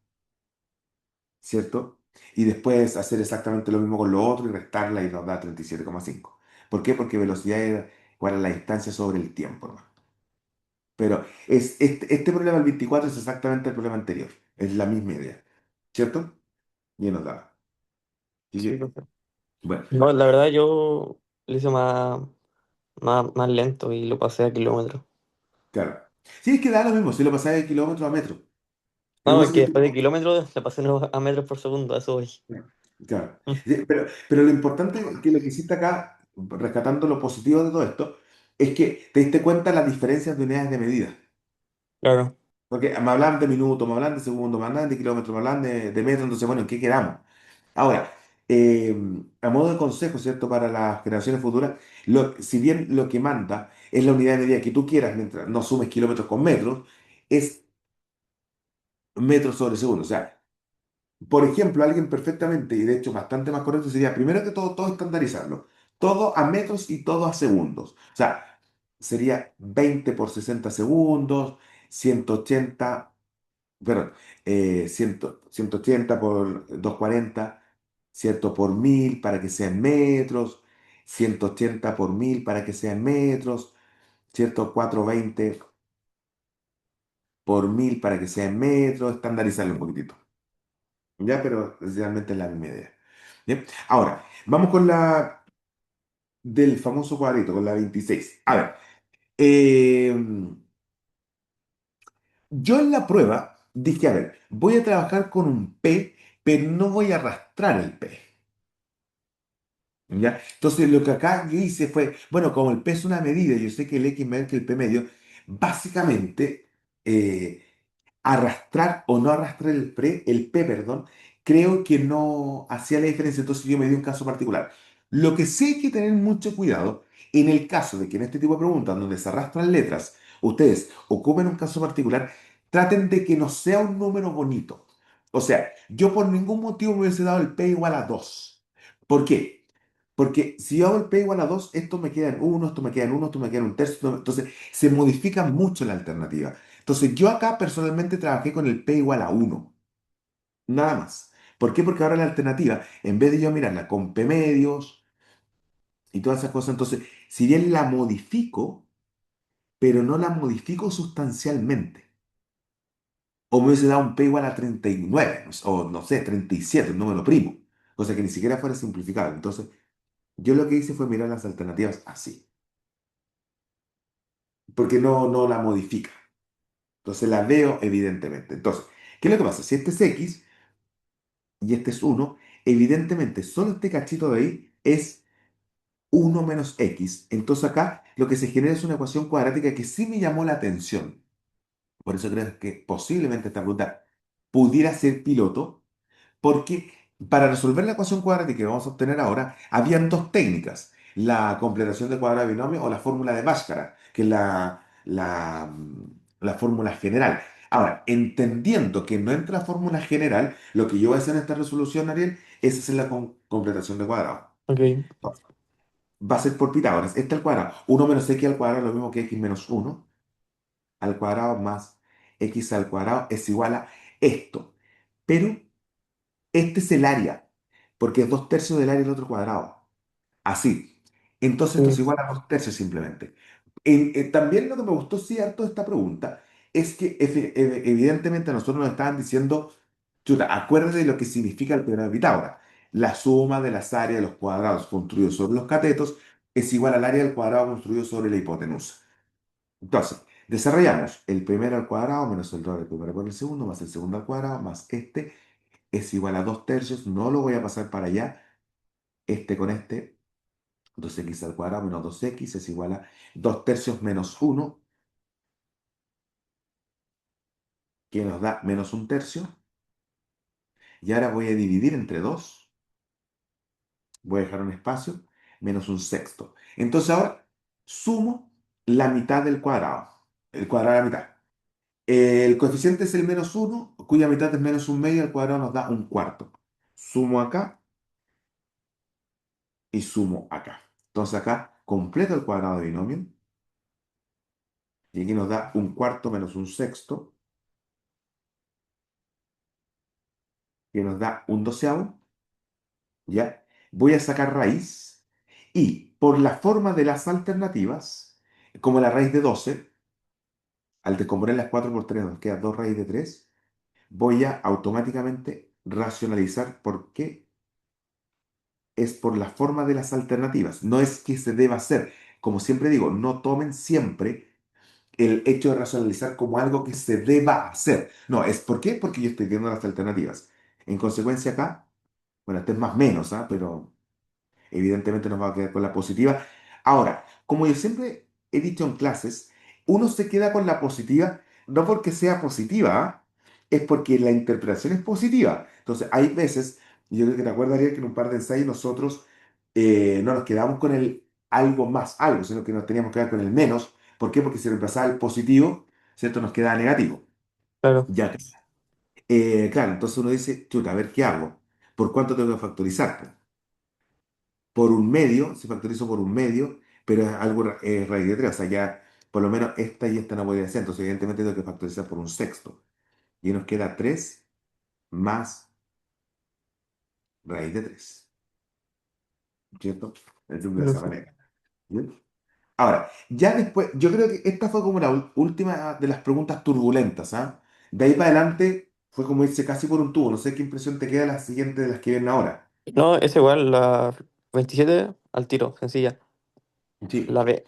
¿cierto? Y después hacer exactamente lo mismo con lo otro y restarla y nos da 37,5. ¿Por qué? Porque velocidad era igual a la distancia sobre el tiempo, ¿no? Pero este problema del 24 es exactamente el problema anterior. Es la misma idea, ¿cierto? Y nos da. Así sí, que, profe. bueno. No, la verdad yo lo hice más lento y lo pasé a kilómetros. Claro. Sí, es que da lo mismo, si lo pasáis de kilómetro a metro. Pero No, por es eso te que después de digo, kilómetros le pasé a metros por segundo, a eso voy. claro. Mm, Sí, pero lo importante que lo que hiciste acá, rescatando lo positivo de todo esto, es que te diste cuenta las diferencias de unidades de medida. claro, Porque me hablan de minutos, me hablan de segundos, me hablan de kilómetros, me hablan de metros, entonces, bueno, ¿en qué quedamos? Ahora, eh, a modo de consejo, ¿cierto? Para las generaciones futuras, si bien lo que manda es la unidad de medida que tú quieras, mientras no sumes kilómetros con metros, es metros sobre segundo. O sea, por ejemplo, alguien perfectamente, y de hecho bastante más correcto sería, primero que todo estandarizarlo. Todo a metros y todo a segundos. O sea, sería 20 por 60 segundos, 180, perdón, 100 180 por 240, ¿cierto? Por 1000 para que sean metros, 180 por 1000 para que sean metros, ¿cierto? 420 por 1000 para que sean metros, estandarizarlo un poquitito. Ya, pero realmente es la misma idea. Bien. Ahora, vamos con la del famoso cuadrito, con la 26. A ver, eh, yo en la prueba dije, a ver, voy a trabajar con un P, pero no voy a arrastrar el P. ¿Ya? Entonces, lo que acá yo hice fue, bueno, como el P es una medida, yo sé que el X mayor que el P medio, básicamente, eh, arrastrar o no arrastrar el P, perdón, creo que no hacía la diferencia, entonces yo me di un caso particular. Lo que sí hay que tener mucho cuidado en el caso de que en este tipo de preguntas donde se arrastran letras, ustedes ocupen un caso particular, traten de que no sea un número bonito. O sea, yo por ningún motivo me hubiese dado el P igual a 2. ¿Por qué? Porque si yo hago el P igual a 2, esto me queda en 1, esto me queda en 1, esto me queda en un tercio. Entonces, se modifica mucho la alternativa. Entonces, yo acá personalmente trabajé con el P igual a 1, nada más. ¿Por qué? Porque ahora la alternativa, en vez de yo mirarla con P medios y todas esas cosas, entonces, si bien la modifico, pero no la modifico sustancialmente. O me hubiese dado un P igual a 39, o no sé, 37, un número primo. O sea que ni siquiera fuera simplificado. Entonces, yo lo que hice fue mirar las alternativas así, porque no la modifica. Entonces la veo evidentemente. Entonces, ¿qué es lo que pasa? Si este es X y este es 1, evidentemente solo este cachito de ahí es 1 menos X. Entonces acá lo que se genera es una ecuación cuadrática que sí me llamó la atención. Por eso creo que posiblemente esta pregunta pudiera ser piloto, porque para resolver la ecuación cuadrática que vamos a obtener ahora, habían dos técnicas: la completación de cuadrado de binomio o la fórmula de Bhaskara, que es la fórmula general. Ahora, entendiendo que no entra la fórmula general, lo que yo voy a hacer en esta resolución, Ariel, es hacer la completación de cuadrado. Ok. Entonces, va a ser por Pitágoras. Este al cuadrado. 1 menos x al cuadrado es lo mismo que x menos 1 al cuadrado más x al cuadrado es igual a esto. Pero este es el área, porque es 2 tercios del área del otro cuadrado. Así. Entonces esto es Sí, igual a 2 tercios simplemente. También lo que me gustó cierto de esta pregunta es que evidentemente a nosotros nos estaban diciendo, chuta, acuérdate de lo que significa el teorema de Pitágoras. La suma de las áreas de los cuadrados construidos sobre los catetos es igual al área del cuadrado construido sobre la hipotenusa. Entonces, desarrollamos el primero al cuadrado menos el 2 al primero por el segundo, más el segundo al cuadrado, más este es igual a 2 tercios. No lo voy a pasar para allá. Este con este, 2x al cuadrado menos 2x es igual a 2 tercios menos 1, que nos da menos un tercio. Y ahora voy a dividir entre 2, voy a dejar un espacio, menos un sexto. Entonces ahora sumo la mitad del cuadrado, el cuadrado de la mitad. El coeficiente es el menos 1, cuya mitad es menos un medio, al cuadrado nos da un cuarto. Sumo acá y sumo acá. Entonces acá completo el cuadrado de binomio, y aquí nos da un cuarto menos un sexto, que nos da un doceavo. ¿Ya? Voy a sacar raíz y por la forma de las alternativas, como la raíz de 12, al descomponer las 4 por 3 nos queda 2 raíz de 3, voy a automáticamente racionalizar por qué es por la forma de las alternativas. No es que se deba hacer. Como siempre digo, no tomen siempre el hecho de racionalizar como algo que se deba hacer. No, es ¿por qué? Porque yo estoy viendo las alternativas. En consecuencia acá, bueno, este es más menos, ¿ah? Pero evidentemente nos va a quedar con la positiva. Ahora, como yo siempre he dicho en clases, uno se queda con la positiva no porque sea positiva, ¿ah? Es porque la interpretación es positiva. Entonces, hay veces, y yo creo que te acuerdas, Ariel, que en un par de ensayos nosotros no nos quedamos con el algo más algo, sino que nos teníamos que quedar con el menos. ¿Por qué? Porque si reemplazaba el positivo, ¿cierto? Nos queda negativo. claro. Ya. Claro, entonces uno dice, chuta, a ver qué hago. ¿Por cuánto tengo que factorizar? Po? Por un medio, si factorizo por un medio, pero es algo raíz de 3, o sea, ya por lo menos esta y esta no podría ser, entonces evidentemente tengo que factorizar por un sexto. Y nos queda 3 más raíz de 3, ¿cierto? De esa Loco. manera. ¿Bien? Ahora, ya después, yo creo que esta fue como la última de las preguntas turbulentas, ¿ah? De ahí para adelante fue como irse casi por un tubo. No sé qué impresión te queda la siguiente de las que vienen ahora. No, es igual, la 27 al tiro, sencilla. Sí, La B.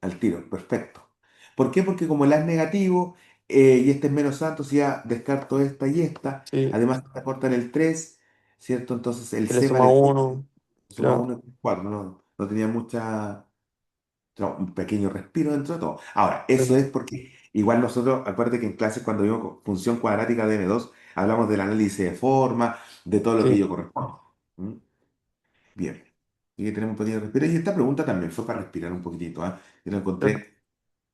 al tiro, perfecto. ¿Por qué? Porque como la es negativo y este es menos santo, si ya descarto esta y esta, Sí, además está corta en el 3, ¿cierto? Entonces el se le C suma vale 4, uno. suma Claro, 1 es 4, no tenía mucha. No, un pequeño respiro dentro de todo. Ahora, eso claro. es porque igual nosotros, acuérdate que en clases cuando vimos función cuadrática de M2, hablamos del análisis de forma, de todo lo que Sí, ello corresponde. ¿Mm? Bien. Y que tenemos un pequeño respiro. Y esta pregunta también fue para respirar un poquitito, ¿ah? Yo la claro. encontré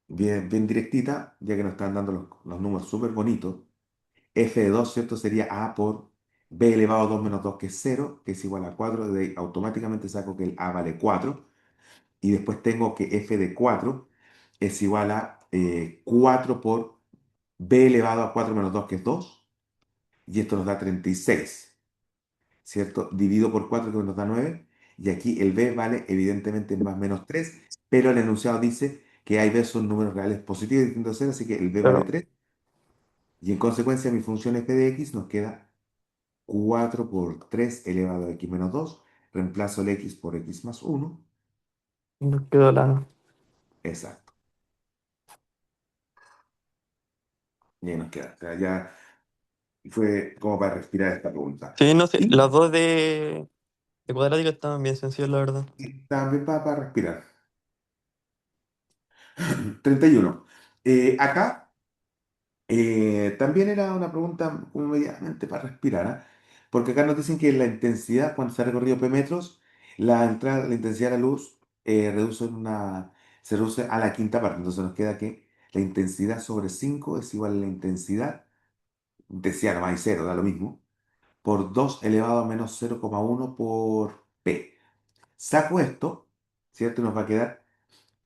bien, bien directita, ya que nos están dando los números súper bonitos. F de 2, ¿cierto? Sería A por B elevado a 2 menos 2, que es 0, que es igual a 4. De ahí automáticamente saco que el A vale 4. Y después tengo que f de 4 es igual a 4 por b elevado a 4 menos 2 que es 2 y esto nos da 36, ¿cierto? Dividido por 4 que nos da 9 y aquí el b vale evidentemente más menos 3 pero el enunciado dice que A y B son números reales positivos distintos a 0, así que el b vale Claro. 3 y en consecuencia mi función f de x nos queda 4 por 3 elevado a x menos 2, reemplazo el x por x más 1, Nos quedó la. exacto, y ahí nos queda. O sea, ya fue como para respirar esta pregunta. Sí, no sé, Y las dos de cuadrática estaban bien sencillas, la verdad. también para respirar. 31. Acá también era una pregunta como medianamente para respirar, ¿ah? Porque acá nos dicen que la intensidad, cuando se ha recorrido P metros, la entrada, la intensidad de la luz se reduce a la quinta parte. Entonces nos queda que la intensidad sobre 5 es igual a la intensidad nomás hay cero, da lo mismo, por 2 elevado a menos 0,1 por P. Saco esto, ¿cierto? Y nos va a quedar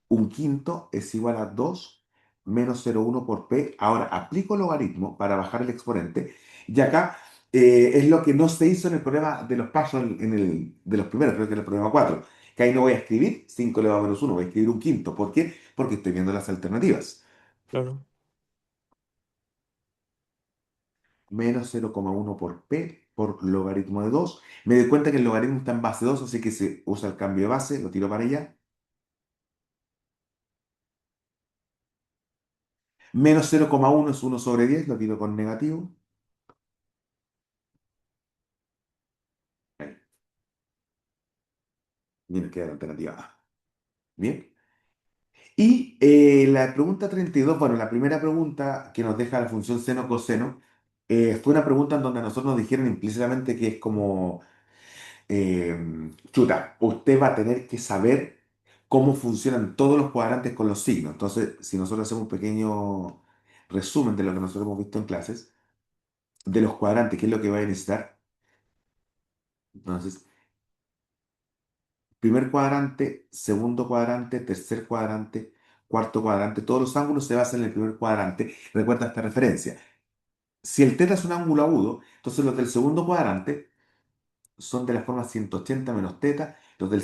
un quinto es igual a 2 menos 0,1 por P. Ahora aplico logaritmo para bajar el exponente. Y acá es lo que no se hizo en el problema de los pasos de los primeros, creo que en el problema 4. Que ahí no voy a escribir 5 elevado a menos 1, voy a escribir un quinto. ¿Por qué? Porque estoy viendo las alternativas. Claro. Menos 0,1 por P por logaritmo de 2. Me doy cuenta que el logaritmo está en base 2, así que se usa el cambio de base, lo tiro para allá. Menos 0,1 es 1/10, lo tiro con negativo. Ahí, bien, queda la alternativa A. Bien. Y la pregunta 32, bueno, la primera pregunta que nos deja la función seno-coseno, fue una pregunta en donde a nosotros nos dijeron implícitamente que es como, chuta, usted va a tener que saber cómo funcionan todos los cuadrantes con los signos. Entonces, si nosotros hacemos un pequeño resumen de lo que nosotros hemos visto en clases, de los cuadrantes, qué es lo que va a necesitar. Entonces, primer cuadrante, segundo cuadrante, tercer cuadrante, cuarto cuadrante, todos los ángulos se basan en el primer cuadrante. Recuerda esta referencia. Si el teta es un ángulo agudo, entonces los del segundo cuadrante son de la forma 180 menos teta, los del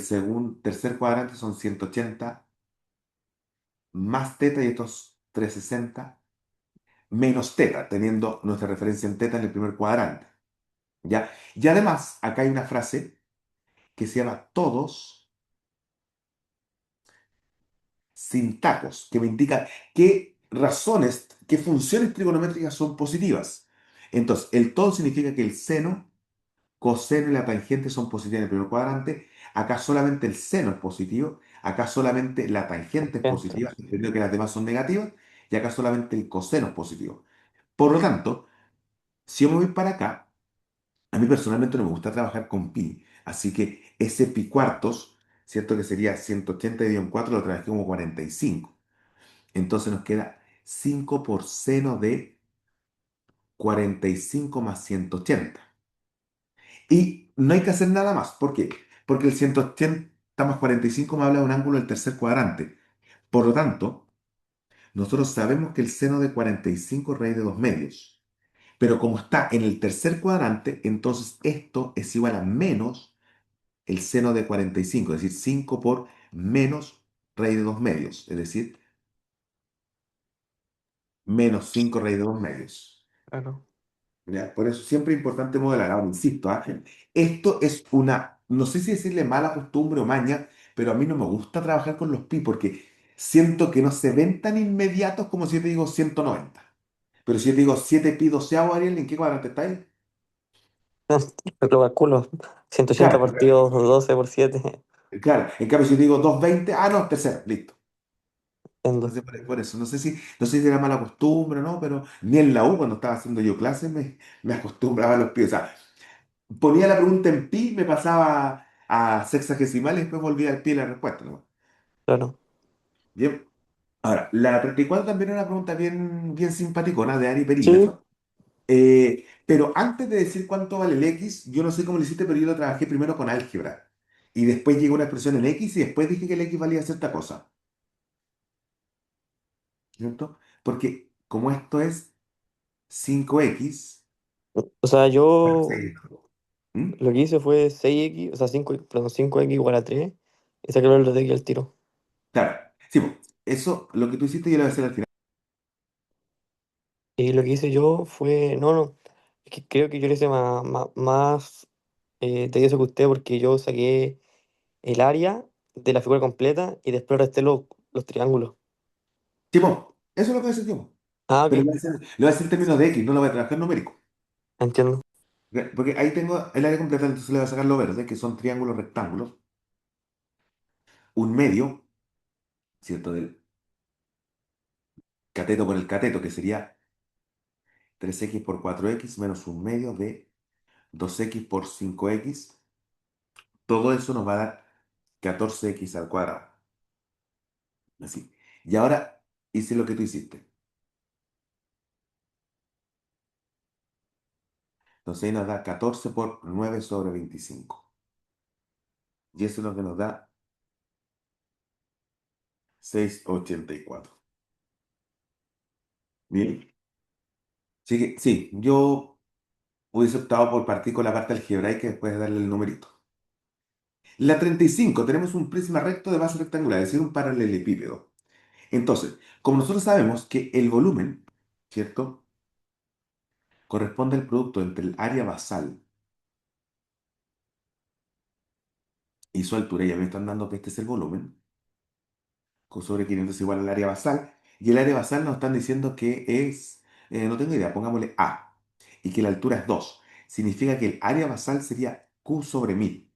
tercer cuadrante son 180 más teta y estos 360 menos teta, teniendo nuestra referencia en teta en el primer cuadrante. ¿Ya? Y además, acá hay una frase que se llama todos sin tacos, que me indica qué razones, qué funciones trigonométricas son positivas. Entonces, el todo significa que el seno, coseno y la tangente son positivas en el primer cuadrante. Acá solamente el seno es positivo. Acá solamente la tangente es Gente. positiva, entendiendo que las demás son negativas. Y acá solamente el coseno es positivo. Por lo tanto, si yo me voy para acá, a mí personalmente no me gusta trabajar con pi. Así que ese pi cuartos, ¿cierto? Que sería 180 dividido en 4, lo trabajé como 45. Entonces nos queda 5 por seno de 45 más 180. Y no hay que hacer nada más. ¿Por qué? Porque el 180 más 45 me habla de un ángulo del tercer cuadrante. Por lo tanto, nosotros sabemos que el seno de 45 es raíz de 2 medios. Pero como está en el tercer cuadrante, entonces esto es igual a menos el seno de 45, es decir, 5 por menos raíz de 2 medios, es decir, menos 5 raíz de 2 medios. Claro. ¿Ya? Por eso siempre es importante modelar. Ahora, insisto, esto es una, no sé si decirle mala costumbre o maña, pero a mí no me gusta trabajar con los pi porque siento que no se ven tan inmediatos como si yo te digo 190. Pero si yo te digo 7 pi doceavo, Ariel, ¿en qué cuadrante está ahí? Lo calculo. 180 Claro, partidos 12 por 7. claro. En cambio, si yo te digo 220, no, tercero, listo. Entiendo. Entonces, por eso, no sé si era mala costumbre o no, pero ni en la U, cuando estaba haciendo yo clases, me acostumbraba a los pi. O sea, ponía la pregunta en pi, me pasaba a sexagesimal y después volvía al pi la respuesta, ¿no? Claro. Bien. Ahora, la 34 también era una pregunta bien, bien simpaticona de área y Sí, perímetro. Pero antes de decir cuánto vale el x, yo no sé cómo lo hiciste, pero yo lo trabajé primero con álgebra. Y después llegó una expresión en x y después dije que el x valía cierta cosa. ¿Cierto? Porque como esto es 5x, o sea, bueno, yo 6. ¿Mm? lo que hice fue 6x, o sea, 5, perdón, 5x igual a 3 y saqué el de aquí al tiro. Claro. Sí, pues, eso, lo que tú hiciste, yo lo voy a hacer al final. Y lo que hice yo fue, no, no, es que creo que yo lo hice más tedioso que usted porque yo saqué el área de la figura completa y después resté los triángulos. Sí, pues, eso es lo que voy a hacer yo. Ah, Pero ok, lo voy a hacer en términos de x, no lo voy a trabajar numérico. entiendo. Porque ahí tengo el área completa, entonces le voy a sacar lo verde, que son triángulos rectángulos. Un medio, ¿cierto? Del cateto por el cateto, que sería 3x por 4x menos un medio de 2x por 5x. Todo eso nos va a dar 14x al cuadrado. Así. Y ahora hice lo que tú hiciste. Entonces ahí nos da 14 por 9 sobre 25. Y eso es lo que nos da 6,84. Bien. Así que sí, yo hubiese optado por partir con la parte algebraica y después darle el numerito. La 35 tenemos un prisma recto de base rectangular, es decir, un paralelepípedo. Entonces, como nosotros sabemos que el volumen, ¿cierto? Corresponde al producto entre el área basal y su altura, ya me están dando que este es el volumen, con sobre 500 es igual al área basal, y el área basal nos están diciendo que es, no tengo idea, pongámosle A, y que la altura es 2. Significa que el área basal sería Q sobre 1000.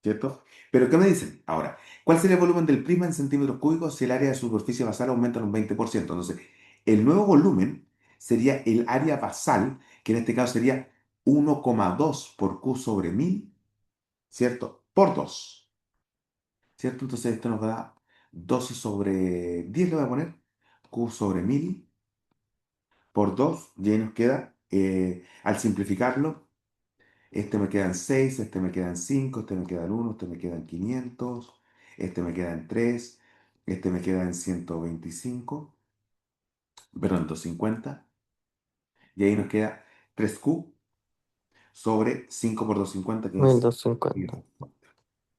¿Cierto? Pero ¿qué me dicen? Ahora, ¿cuál sería el volumen del prisma en centímetros cúbicos si el área de superficie basal aumenta en un 20%? Entonces, el nuevo volumen sería el área basal, que en este caso sería 1,2 por Q sobre 1000, ¿cierto? Por 2, ¿cierto? Entonces esto nos da 12 sobre 10, le voy a poner, Q sobre 1000 por 2, y ahí nos queda, al simplificarlo, este me quedan 6, este me quedan 5, este me quedan 1, este me quedan 500, este me quedan 3, este me queda en 125, perdón, 250, y ahí nos queda 3Q sobre 5 por 250, que es 1250. 150,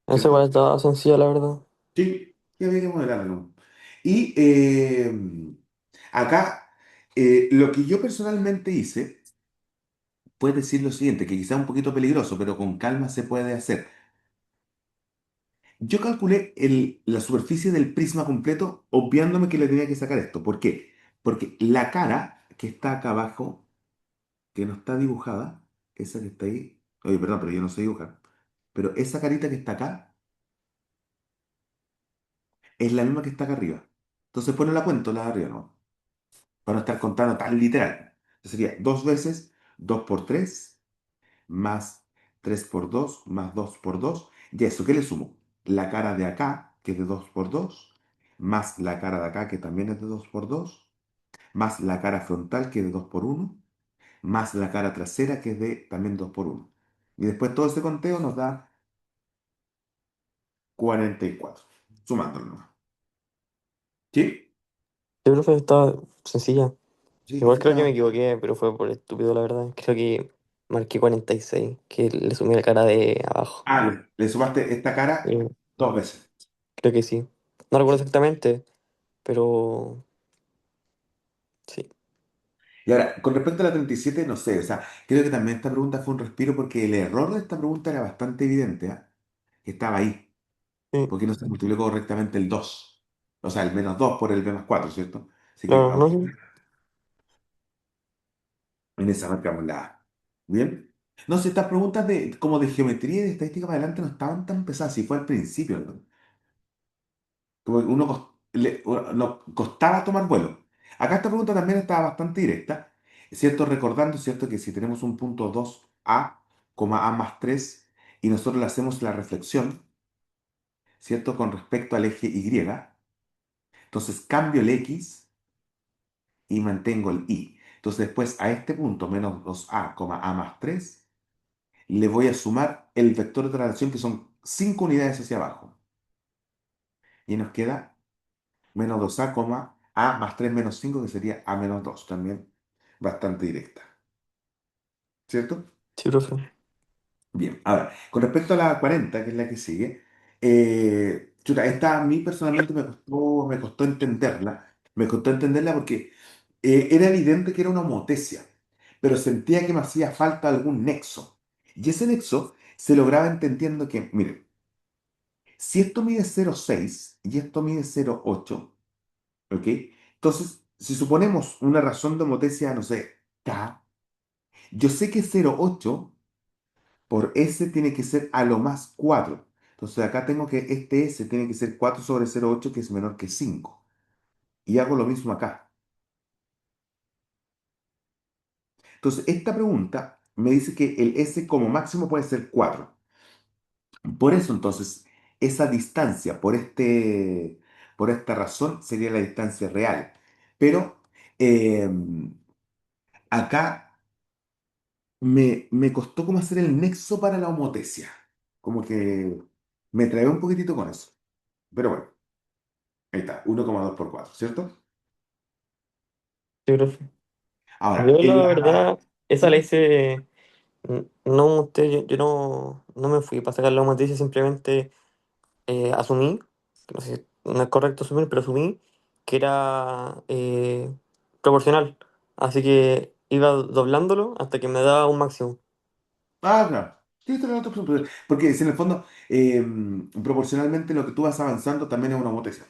Esa igual ¿cierto? estaba sencilla, la verdad. Sí, que había que modelarlo. Y acá, lo que yo personalmente hice, puede decir lo siguiente, que quizá es un poquito peligroso, pero con calma se puede hacer. Yo calculé la superficie del prisma completo, obviándome que le tenía que sacar esto. ¿Por qué? Porque la cara que está acá abajo, que no está dibujada, esa que está ahí, oye, perdón, pero yo no sé dibujar, pero esa carita que está acá es la misma que está acá arriba. Entonces, pues no la cuento, la de arriba, ¿no? Para no estar contando tan literal. Entonces sería 2 veces 2 por 3 más 3 por 2 más 2 por 2. Y eso, ¿qué le sumo? La cara de acá, que es de 2 por 2, más la cara de acá, que también es de 2 por 2, más la cara frontal, que es de 2 por uno, más la cara trasera, que es de también 2 por uno. Y después todo ese conteo nos da 44, sumándolo nomás. ¿Sí? Yo creo que estaba sencilla. Sí, Igual sí creo que me está. equivoqué, pero fue por estúpido, la verdad. Creo que marqué 46, que le sumé la cara de abajo. Ah, le sumaste esta cara Eh, 2 veces. Creo que sí. No recuerdo Sí. exactamente, pero sí. Y ahora, con respecto a la 37 no sé, o sea, creo que también esta pregunta fue un respiro porque el error de esta pregunta era bastante evidente, ¿ah? Que estaba ahí, Sí, porque no se multiplicó correctamente el 2, o sea, el -2 por el b+4, ¿cierto? Así que claro, no sé. en esa marcamos la A. ¿Bien? No sé, estas preguntas como de geometría y de estadística para adelante no estaban tan pesadas, si fue al principio, ¿no? Como que nos costaba tomar vuelo. Acá esta pregunta también estaba bastante directa, es cierto, recordando, ¿cierto?, que si tenemos un punto 2A, A más 3 y nosotros le hacemos la reflexión, ¿cierto?, con respecto al eje Y, entonces cambio el X y mantengo el Y. Entonces después a este punto, menos 2A, A más 3 le voy a sumar el vector de traslación, que son 5 unidades hacia abajo. Y nos queda menos 2A, A más 3 menos 5 que sería A menos 2 también bastante directa, ¿cierto? Sí, profe. Bien, ahora, con respecto a la 40 que es la que sigue, chuta, esta a mí personalmente me costó entenderla porque era evidente que era una homotecia, pero sentía que me hacía falta algún nexo. Y ese nexo se lograba entendiendo que, miren, si esto mide 0,6 y esto mide 0,8, ¿ok? Entonces, si suponemos una razón de homotecia, no sé, K, yo sé que 0,8 por S tiene que ser a lo más 4. Entonces, acá tengo que este S tiene que ser 4 sobre 0,8, que es menor que 5. Y hago lo mismo acá. Entonces, esta pregunta me dice que el S como máximo puede ser 4. Por eso, entonces, esa distancia, por esta razón, sería la distancia real. Pero eh, acá me costó como hacer el nexo para la homotecia. Como que me trae un poquitito con eso. Pero bueno, ahí está, 1,2 por 4, ¿cierto? Sí, profe. Ahora, Yo en la la... verdad, esa la ¿Mm? hice, no, yo no me fui para sacar la matriz, simplemente asumí, que no sé si no es correcto asumir, pero asumí que era proporcional. Así que iba doblándolo hasta que me daba un máximo. Ah, claro. Sí, esta es la otra opción, porque si en el fondo, proporcionalmente lo que tú vas avanzando también es una homotecia.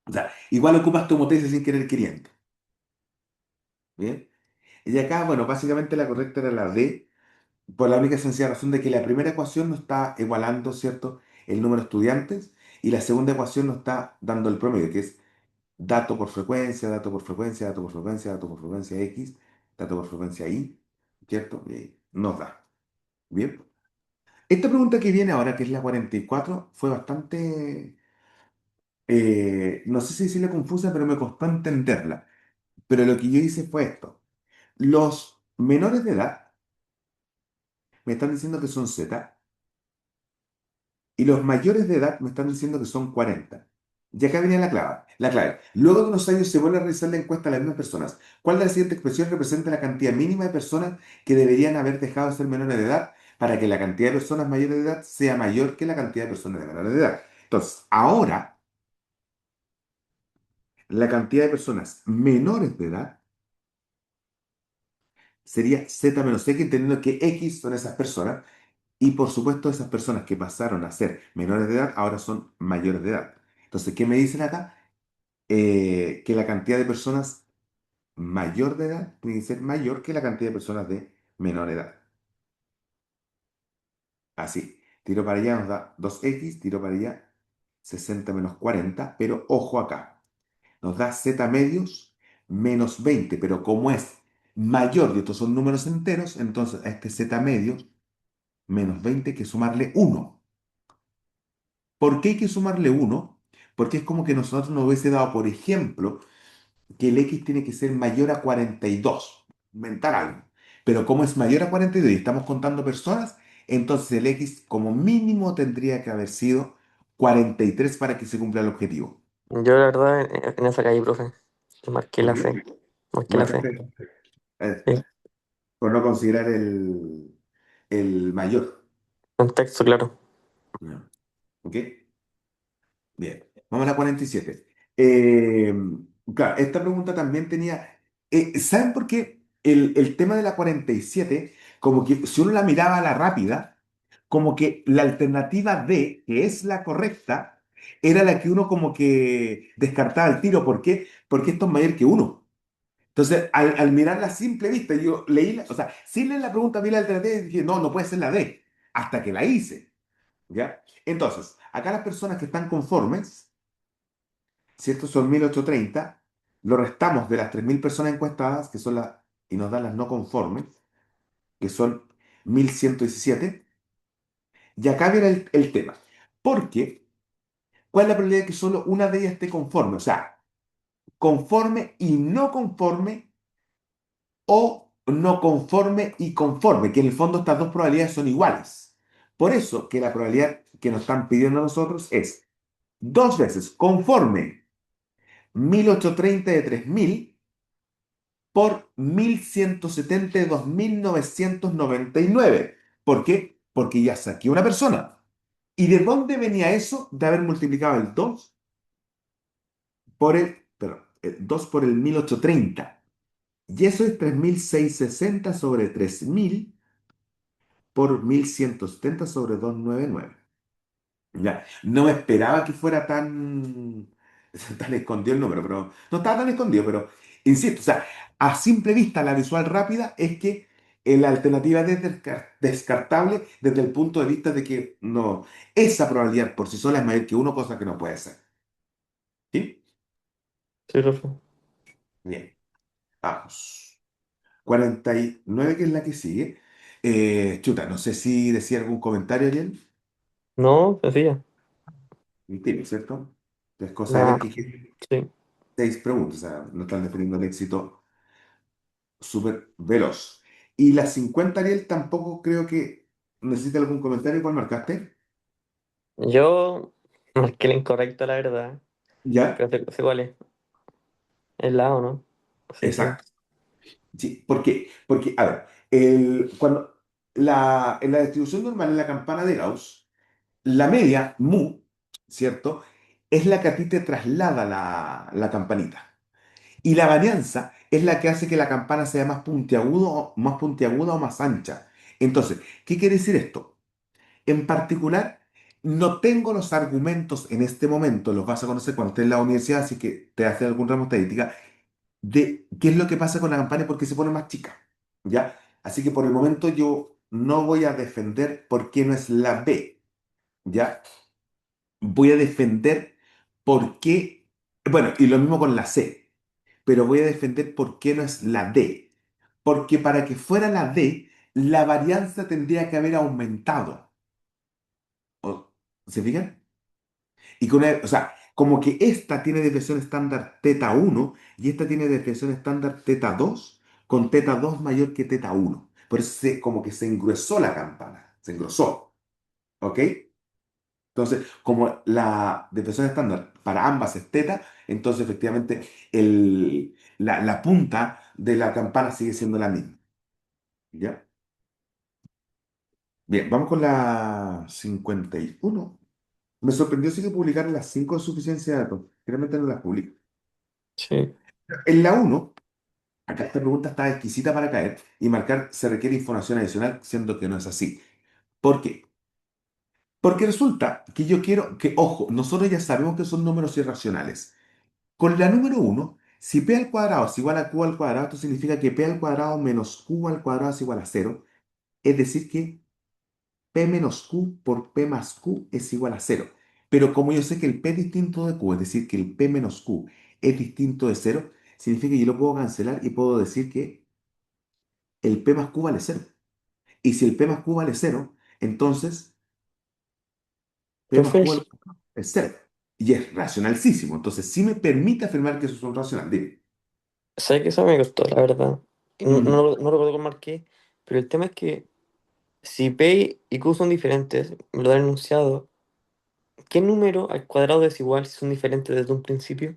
O sea, igual ocupas tu homotecia sin querer queriendo. ¿Bien? Y acá, bueno, básicamente la correcta era la D, por la única y sencilla razón de que la primera ecuación nos está igualando, ¿cierto?, el número de estudiantes, y la segunda ecuación nos está dando el promedio, que es dato por frecuencia, dato por frecuencia, dato por frecuencia, dato por frecuencia X, dato por frecuencia Y, ¿cierto? Y ahí nos da. Bien. Esta pregunta que viene ahora, que es la 44, fue bastante, no sé si decirle confusa, pero me costó entenderla. Pero lo que yo hice fue esto. Los menores de edad me están diciendo que son Z y los mayores de edad me están diciendo que son 40. Y acá viene la clave. La clave. Luego de unos años se vuelve a realizar la encuesta a las mismas personas. ¿Cuál de las siguientes expresiones representa la cantidad mínima de personas que deberían haber dejado de ser menores de edad para que la cantidad de personas mayores de edad sea mayor que la cantidad de personas de menores de edad? Entonces, ahora, la cantidad de personas menores de edad sería Z menos X, entendiendo que X son esas personas. Y por supuesto, esas personas que pasaron a ser menores de edad ahora son mayores de edad. Entonces, ¿qué me dicen acá? Que la cantidad de personas mayor de edad tiene que ser mayor que la cantidad de personas de menor edad. Así, tiro para allá nos da 2X, tiro para allá 60 menos 40, pero ojo acá, nos da Z medios menos 20, pero como es mayor y estos son números enteros, entonces a este Z medios menos 20 hay que sumarle 1. ¿Por qué hay que sumarle 1? Porque es como que nosotros nos hubiese dado, por ejemplo, que el X tiene que ser mayor a 42. Inventar algo. Pero como es mayor a 42 y estamos contando personas, entonces el X como mínimo tendría que haber sido 43 para que se cumpla el objetivo. Yo la verdad en esa calle, profe, marqué ¿Ok? la C. Marqué la C. Marcaste Sí. por no considerar el mayor. Contexto, claro. Ya. ¿Ok? Bien, vamos a la 47. Eh, claro, esta pregunta también tenía. ¿Saben por qué el tema de la 47, como que si uno la miraba a la rápida, como que la alternativa D, que es la correcta, era la que uno como que descartaba al tiro? ¿Por qué? Porque esto es mayor que uno. Entonces, al mirarla a simple vista, yo leí, o sea, sin leer la pregunta, vi la alternativa y dije, no, no puede ser la D, hasta que la hice, ¿ya? Entonces, acá las personas que están conformes, si estos son 1830, lo restamos de las 3000 personas encuestadas, que son las, y nos dan las no conformes, que son 1117. Y acá viene el tema. Porque, ¿cuál es la probabilidad de que solo una de ellas esté conforme? O sea, conforme y no conforme, o no conforme y conforme, que en el fondo estas dos probabilidades son iguales. Por eso que la probabilidad que nos están pidiendo a nosotros es dos veces conforme 1830 de 3000 por 1170 de 2999. ¿Por qué? Porque ya saqué una persona. ¿Y de dónde venía eso? De haber multiplicado el 2 por perdón, el 2 por el 1830. Y eso es 3660 sobre 3000 por 1170 sobre 299. Ya, no me esperaba que fuera tan escondido el número, pero no estaba tan escondido, pero insisto, o sea, a simple vista, la visual rápida es que la alternativa es descartable desde el punto de vista de que no, esa probabilidad por sí sola es mayor que uno, cosa que no puede ser. ¿Sí? Sí, profe. Bien, vamos. 49, que es la que sigue. Chuta, no sé si decía algún comentario, Ariel. No, sencilla. Tiene, ¿cierto? Es cosa de La, ver que sí. seis preguntas, o sea, no están definiendo el éxito súper veloz. Y la 50, Ariel, tampoco creo que necesite algún comentario. ¿Cuál marcaste? Yo marqué la incorrecta, la verdad. Ya, Creo que sé cuál es. El lado, ¿no? Sí, sí. exacto. Sí, ¿por qué? Porque, a ver, cuando en la distribución normal, en la campana de Gauss, la media, mu, ¿cierto? Es la que a ti te traslada la campanita. Y la varianza es la que hace que la campana sea más puntiaguda o más ancha. Entonces, ¿qué quiere decir esto? En particular, no tengo los argumentos en este momento, los vas a conocer cuando estés en la universidad, así que te hace algún ramo de estadística, de qué es lo que pasa con la campana y por qué se pone más chica. ¿Ya? Así que por el momento yo no voy a defender por qué no es la B. ¿Ya? Voy a defender por qué, bueno, y lo mismo con la C, pero voy a defender por qué no es la D. Porque para que fuera la D, la varianza tendría que haber aumentado. ¿Se fijan? Y o sea, como que esta tiene desviación estándar teta 1 y esta tiene desviación estándar teta 2 con teta 2 mayor que teta 1. Por eso como que se engruesó la campana, se engrosó. ¿Ok? Entonces, como la desviación estándar para ambas es teta, entonces efectivamente la punta de la campana sigue siendo la misma. ¿Ya? Bien, vamos con la 51. Me sorprendió sí que publicaron las 5 de suficiencia de datos. Realmente no las publico. Sí. En la uno, acá esta pregunta está exquisita para caer y marcar se requiere información adicional, siendo que no es así. ¿Por qué? Porque resulta que yo quiero que, ojo, nosotros ya sabemos que son números irracionales. Con la número uno, si p al cuadrado es igual a q al cuadrado, esto significa que p al cuadrado menos q al cuadrado es igual a cero. Es decir, que p menos q por p más q es igual a cero. Pero como yo sé que el p es distinto de q, es decir, que el p menos q es distinto de cero, significa que yo lo puedo cancelar y puedo decir que el p más q vale cero. Y si el p más q vale cero, entonces p más Profe, q al cuadrado es cero. Y es racionalísimo. Entonces, sí me permite afirmar que eso es un racional. Dime. Sé que eso me costó, la verdad. Y no, Mm. no recuerdo cómo marqué, pero el tema es que si P y Q son diferentes, me lo dan enunciado, ¿qué número al cuadrado es igual si son diferentes desde un principio?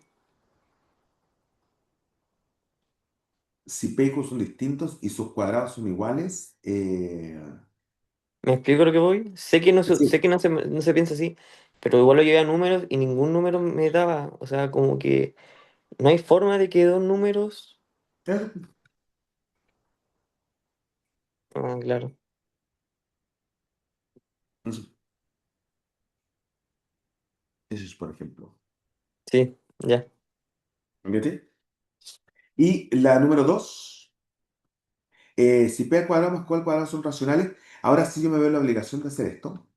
Si P y Q son distintos y sus cuadrados son iguales, ¿Me explico lo que voy? Sé que sé sí. que no se piensa así, pero igual lo llevé a números y ningún número me daba. O sea, como que no hay forma de que dos números. Eh, Ah, claro. Eso, eso es por ejemplo. Sí, ya. ¿Entiendes? Y la número dos, si P al cuadrado más Q al cuadrado son racionales, ahora sí yo me veo la obligación de hacer esto,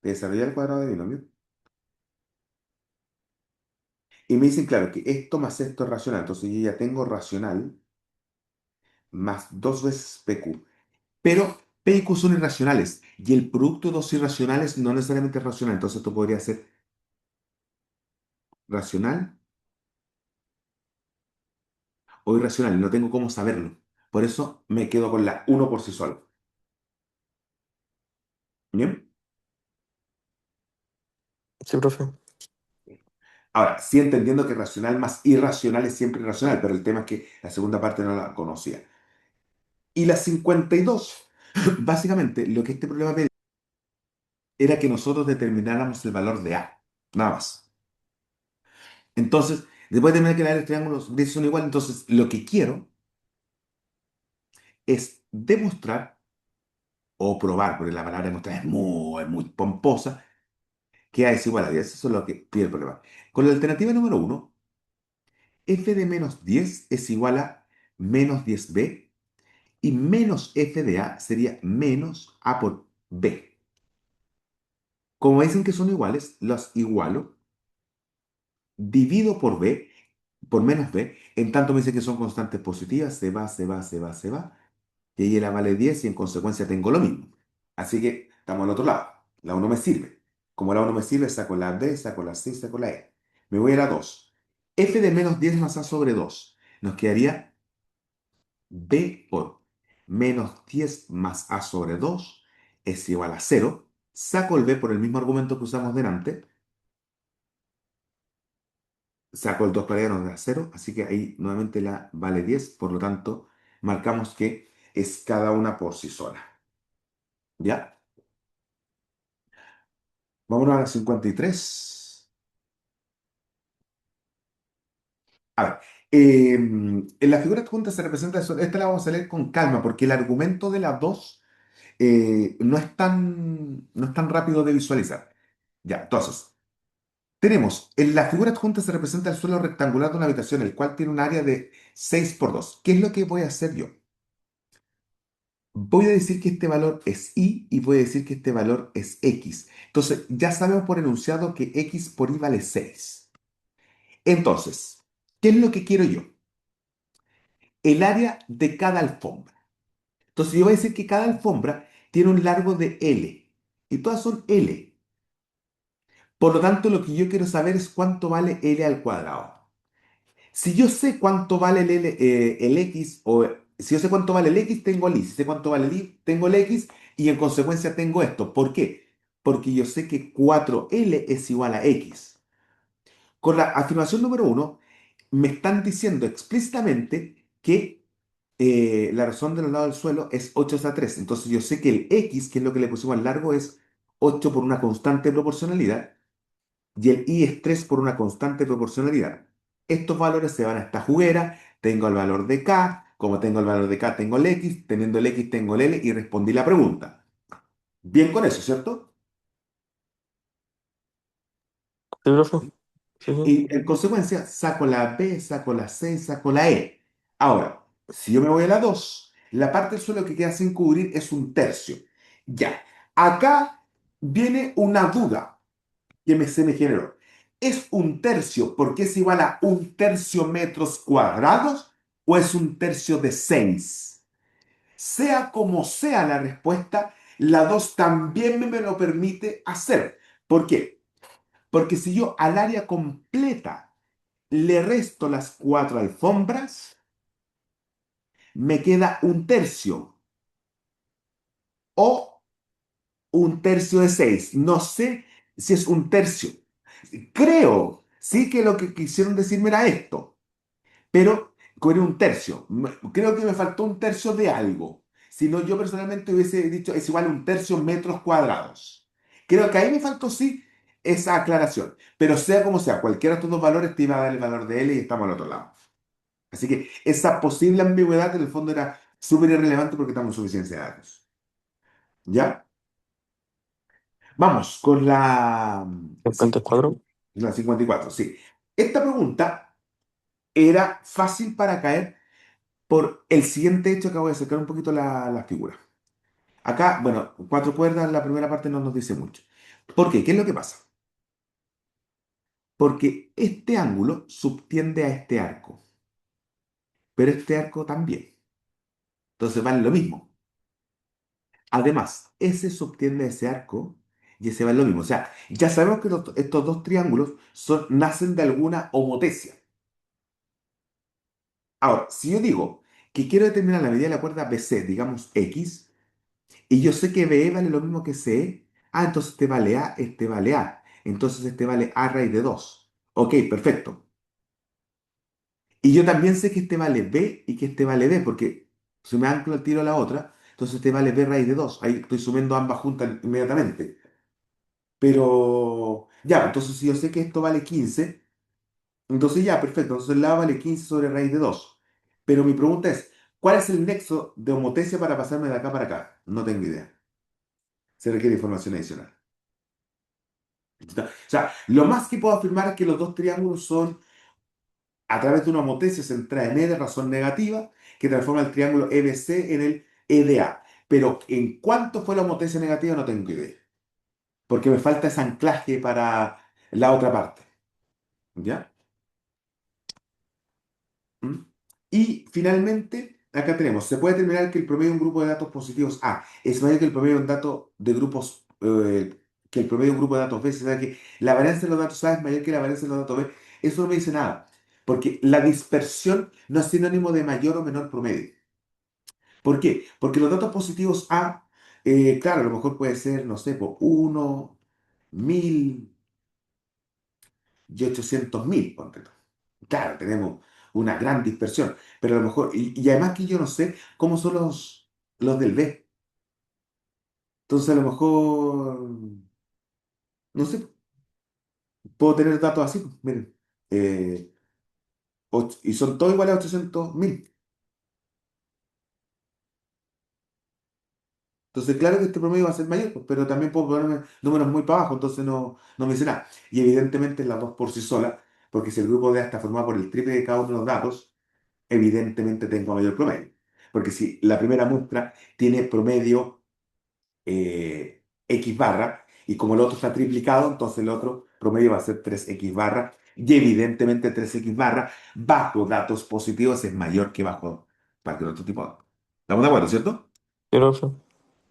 de desarrollar el cuadrado de binomio. Y me dicen, claro, que esto más esto es racional. Entonces yo ya tengo racional más dos veces PQ. Pero P y Q son irracionales. Y el producto de dos irracionales no necesariamente es racional. Entonces esto podría ser racional o irracional. Y no tengo cómo saberlo. Por eso me quedo con la uno por sí solo. ¿Bien? Sí, profe. Ahora, sí entendiendo que racional más irracional es siempre irracional, pero el tema es que la segunda parte no la conocía. Y la 52, básicamente lo que este problema pedía era que nosotros determináramos el valor de A, nada más. Entonces, después de determinar que las áreas de triángulos grises son iguales, entonces lo que quiero es demostrar o probar, porque la palabra demostrar es muy pomposa, que A es igual a 10. Eso es lo que pide el problema. Con la alternativa número uno, f de menos 10 es igual a menos 10b y menos f de A sería menos A por b. Como dicen que son iguales, los igualo, divido por b, por menos b, en tanto me dice que son constantes positivas, se va, se va, se va, se va, y ahí la vale 10 y en consecuencia tengo lo mismo. Así que estamos al otro lado. La uno me sirve. Como la uno me sirve, saco la D, saco la C, saco la E. Me voy a la 2. F de menos 10 más A sobre 2. Nos quedaría B por menos 10 más A sobre 2 es igual a cero. Saco el B por el mismo argumento que usamos delante. Saco el 2 para allá, nos da cero. Así que ahí nuevamente la vale 10. Por lo tanto, marcamos que es cada una por sí sola. ¿Ya? Vámonos a la 53. A ver, en la figura adjunta se representa eso. Esta la vamos a leer con calma porque el argumento de las dos no es tan rápido de visualizar. Ya, entonces, tenemos, en la figura adjunta se representa el suelo rectangular de una habitación, el cual tiene un área de 6 por 2. ¿Qué es lo que voy a hacer yo? Voy a decir que este valor es y voy a decir que este valor es x. Entonces, ya sabemos por enunciado que x por y vale 6. Entonces, ¿qué es lo que quiero yo? El área de cada alfombra. Entonces yo voy a decir que cada alfombra tiene un largo de L y todas son L. Por lo tanto, lo que yo quiero saber es cuánto vale L al cuadrado. Si yo sé cuánto vale el X, o si yo sé cuánto vale el X, tengo el Y. Si sé cuánto vale el Y, tengo el X y en consecuencia tengo esto. ¿Por qué? Porque yo sé que 4L es igual a X. Con la afirmación número uno, me están diciendo explícitamente que la razón de los lados del suelo es 8 a 3. Entonces yo sé que el x, que es lo que le pusimos al largo, es 8 por una constante proporcionalidad y el y es 3 por una constante proporcionalidad. Estos valores se van a esta juguera. Tengo el valor de k. Como tengo el valor de k, tengo el x. Teniendo el x, tengo el l y respondí la pregunta. Bien con eso, ¿cierto? Sí, profe. Sí, sí. Y en consecuencia, saco la B, saco la C, saco la E. Ahora, si yo me voy a la 2, la parte del suelo que queda sin cubrir es un tercio. Ya, acá viene una duda que se me generó. ¿Es un tercio porque es igual a un tercio metros cuadrados o es un tercio de 6? Sea como sea la respuesta, la 2 también me lo permite hacer. ¿Por qué? Porque si yo al área completa le resto las cuatro alfombras, me queda un tercio o un tercio de seis. No sé si es un tercio. Creo, sí que lo que quisieron decirme era esto, pero con un tercio. Creo que me faltó un tercio de algo. Si no, yo personalmente hubiese dicho es igual a un tercio metros cuadrados. Creo que ahí me faltó sí esa aclaración. Pero sea como sea, cualquiera de estos dos valores te iba a dar el valor de L y estamos al otro lado. Así que esa posible ambigüedad en el fondo era súper irrelevante porque estamos en suficiencia de datos. ¿Ya? Vamos con la, ¿50 cuadros? la 54. Sí. Esta pregunta era fácil para caer por el siguiente hecho que voy a acercar un poquito la figura. Acá, bueno, cuatro cuerdas, la primera parte no nos dice mucho. ¿Por qué? ¿Qué es lo que pasa? Porque este ángulo subtiende a este arco, pero este arco también. Entonces vale lo mismo. Además, ese subtiende a ese arco y ese vale lo mismo. O sea, ya sabemos que estos dos triángulos nacen de alguna homotecia. Ahora, si yo digo que quiero determinar la medida de la cuerda BC, digamos X, y yo sé que BE vale lo mismo que CE, entonces este vale A, este vale A. Entonces este vale A raíz de 2. Ok, perfecto. Y yo también sé que este vale B y que este vale B, porque si me anclo al tiro a la otra, entonces este vale B raíz de 2. Ahí estoy sumando ambas juntas inmediatamente. Pero ya, entonces si yo sé que esto vale 15, entonces ya, perfecto. Entonces el lado vale 15 sobre raíz de 2. Pero mi pregunta es, ¿cuál es el nexo de homotecia para pasarme de acá para acá? No tengo idea. Se requiere información adicional. O sea, lo más que puedo afirmar es que los dos triángulos son a través de una homotecia centrada en E de razón negativa que transforma el triángulo EBC en el EDA. Pero en cuánto fue la homotecia negativa no tengo idea. Porque me falta ese anclaje para la otra parte. ¿Ya? ¿Mm? Y finalmente, acá tenemos, se puede determinar que el promedio de un grupo de datos positivos A es mayor que el promedio de un dato de grupos, que el promedio de un grupo de datos B, o sea que la varianza de los datos A es mayor que la varianza de los datos B. Eso no me dice nada, porque la dispersión no es sinónimo de mayor o menor promedio. ¿Por qué? Porque los datos positivos A, claro, a lo mejor puede ser, no sé, por 1, 1000 y 800.000, ponte tú. Claro, tenemos una gran dispersión, pero a lo mejor, y además que yo no sé cómo son los del B. Entonces a lo mejor, no sé, puedo tener datos así, pues, miren, eh, y son todos iguales a 800.000. Entonces, claro que este promedio va a ser mayor, pues, pero también puedo ponerme números muy para abajo, entonces no me dice nada. Y evidentemente las dos por sí solas, porque si el grupo de A está formado por el triple de cada uno de los datos, evidentemente tengo mayor promedio. Porque si la primera muestra tiene promedio X barra, y como el otro está triplicado, entonces el otro promedio va a ser 3X barra, y evidentemente 3X barra bajo datos positivos es mayor que bajo cualquier otro tipo de datos. ¿Estamos de acuerdo, cierto? ¿Qué profe?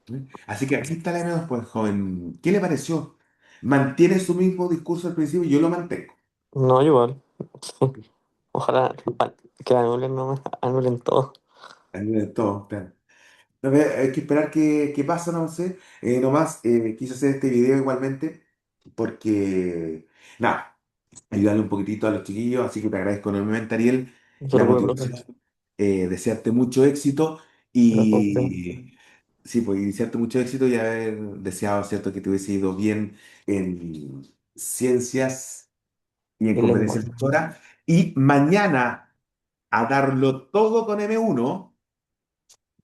¿Sí? Así que aquí está la M2, pues, joven. ¿Qué le pareció? ¿Mantiene su mismo discurso al principio? Yo lo mantengo. No, igual. Ojalá que anulen, no anulen todo. A nivel de todo, claro. A ver, hay que esperar qué pasa, no sé. Nomás quise hacer este video igualmente porque, nada, ayudarle un poquitito a los chiquillos, así que te agradezco enormemente, Ariel, No se la preocupe, profe. motivación, desearte mucho éxito Gracias a usted. y, sí, pues, y desearte mucho éxito y haber deseado, ¿cierto?, que te hubiese ido bien en ciencias y en Y lengua. competencia lectora. Y mañana a darlo todo con M1.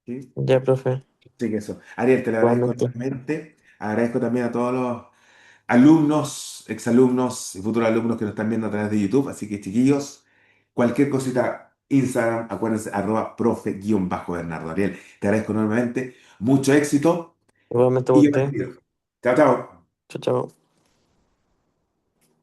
¿Sí? Ya, profe. Sí, que eso. Ariel, te lo agradezco Igualmente. enormemente. Agradezco también a todos los alumnos, exalumnos y futuros alumnos que nos están viendo a través de YouTube. Así que, chiquillos, cualquier cosita, Instagram, acuérdense, @profe_Bernardo. Ariel, te agradezco enormemente. Mucho éxito Igualmente a y yo me usted. despido. Chao, chao. Chao, chao.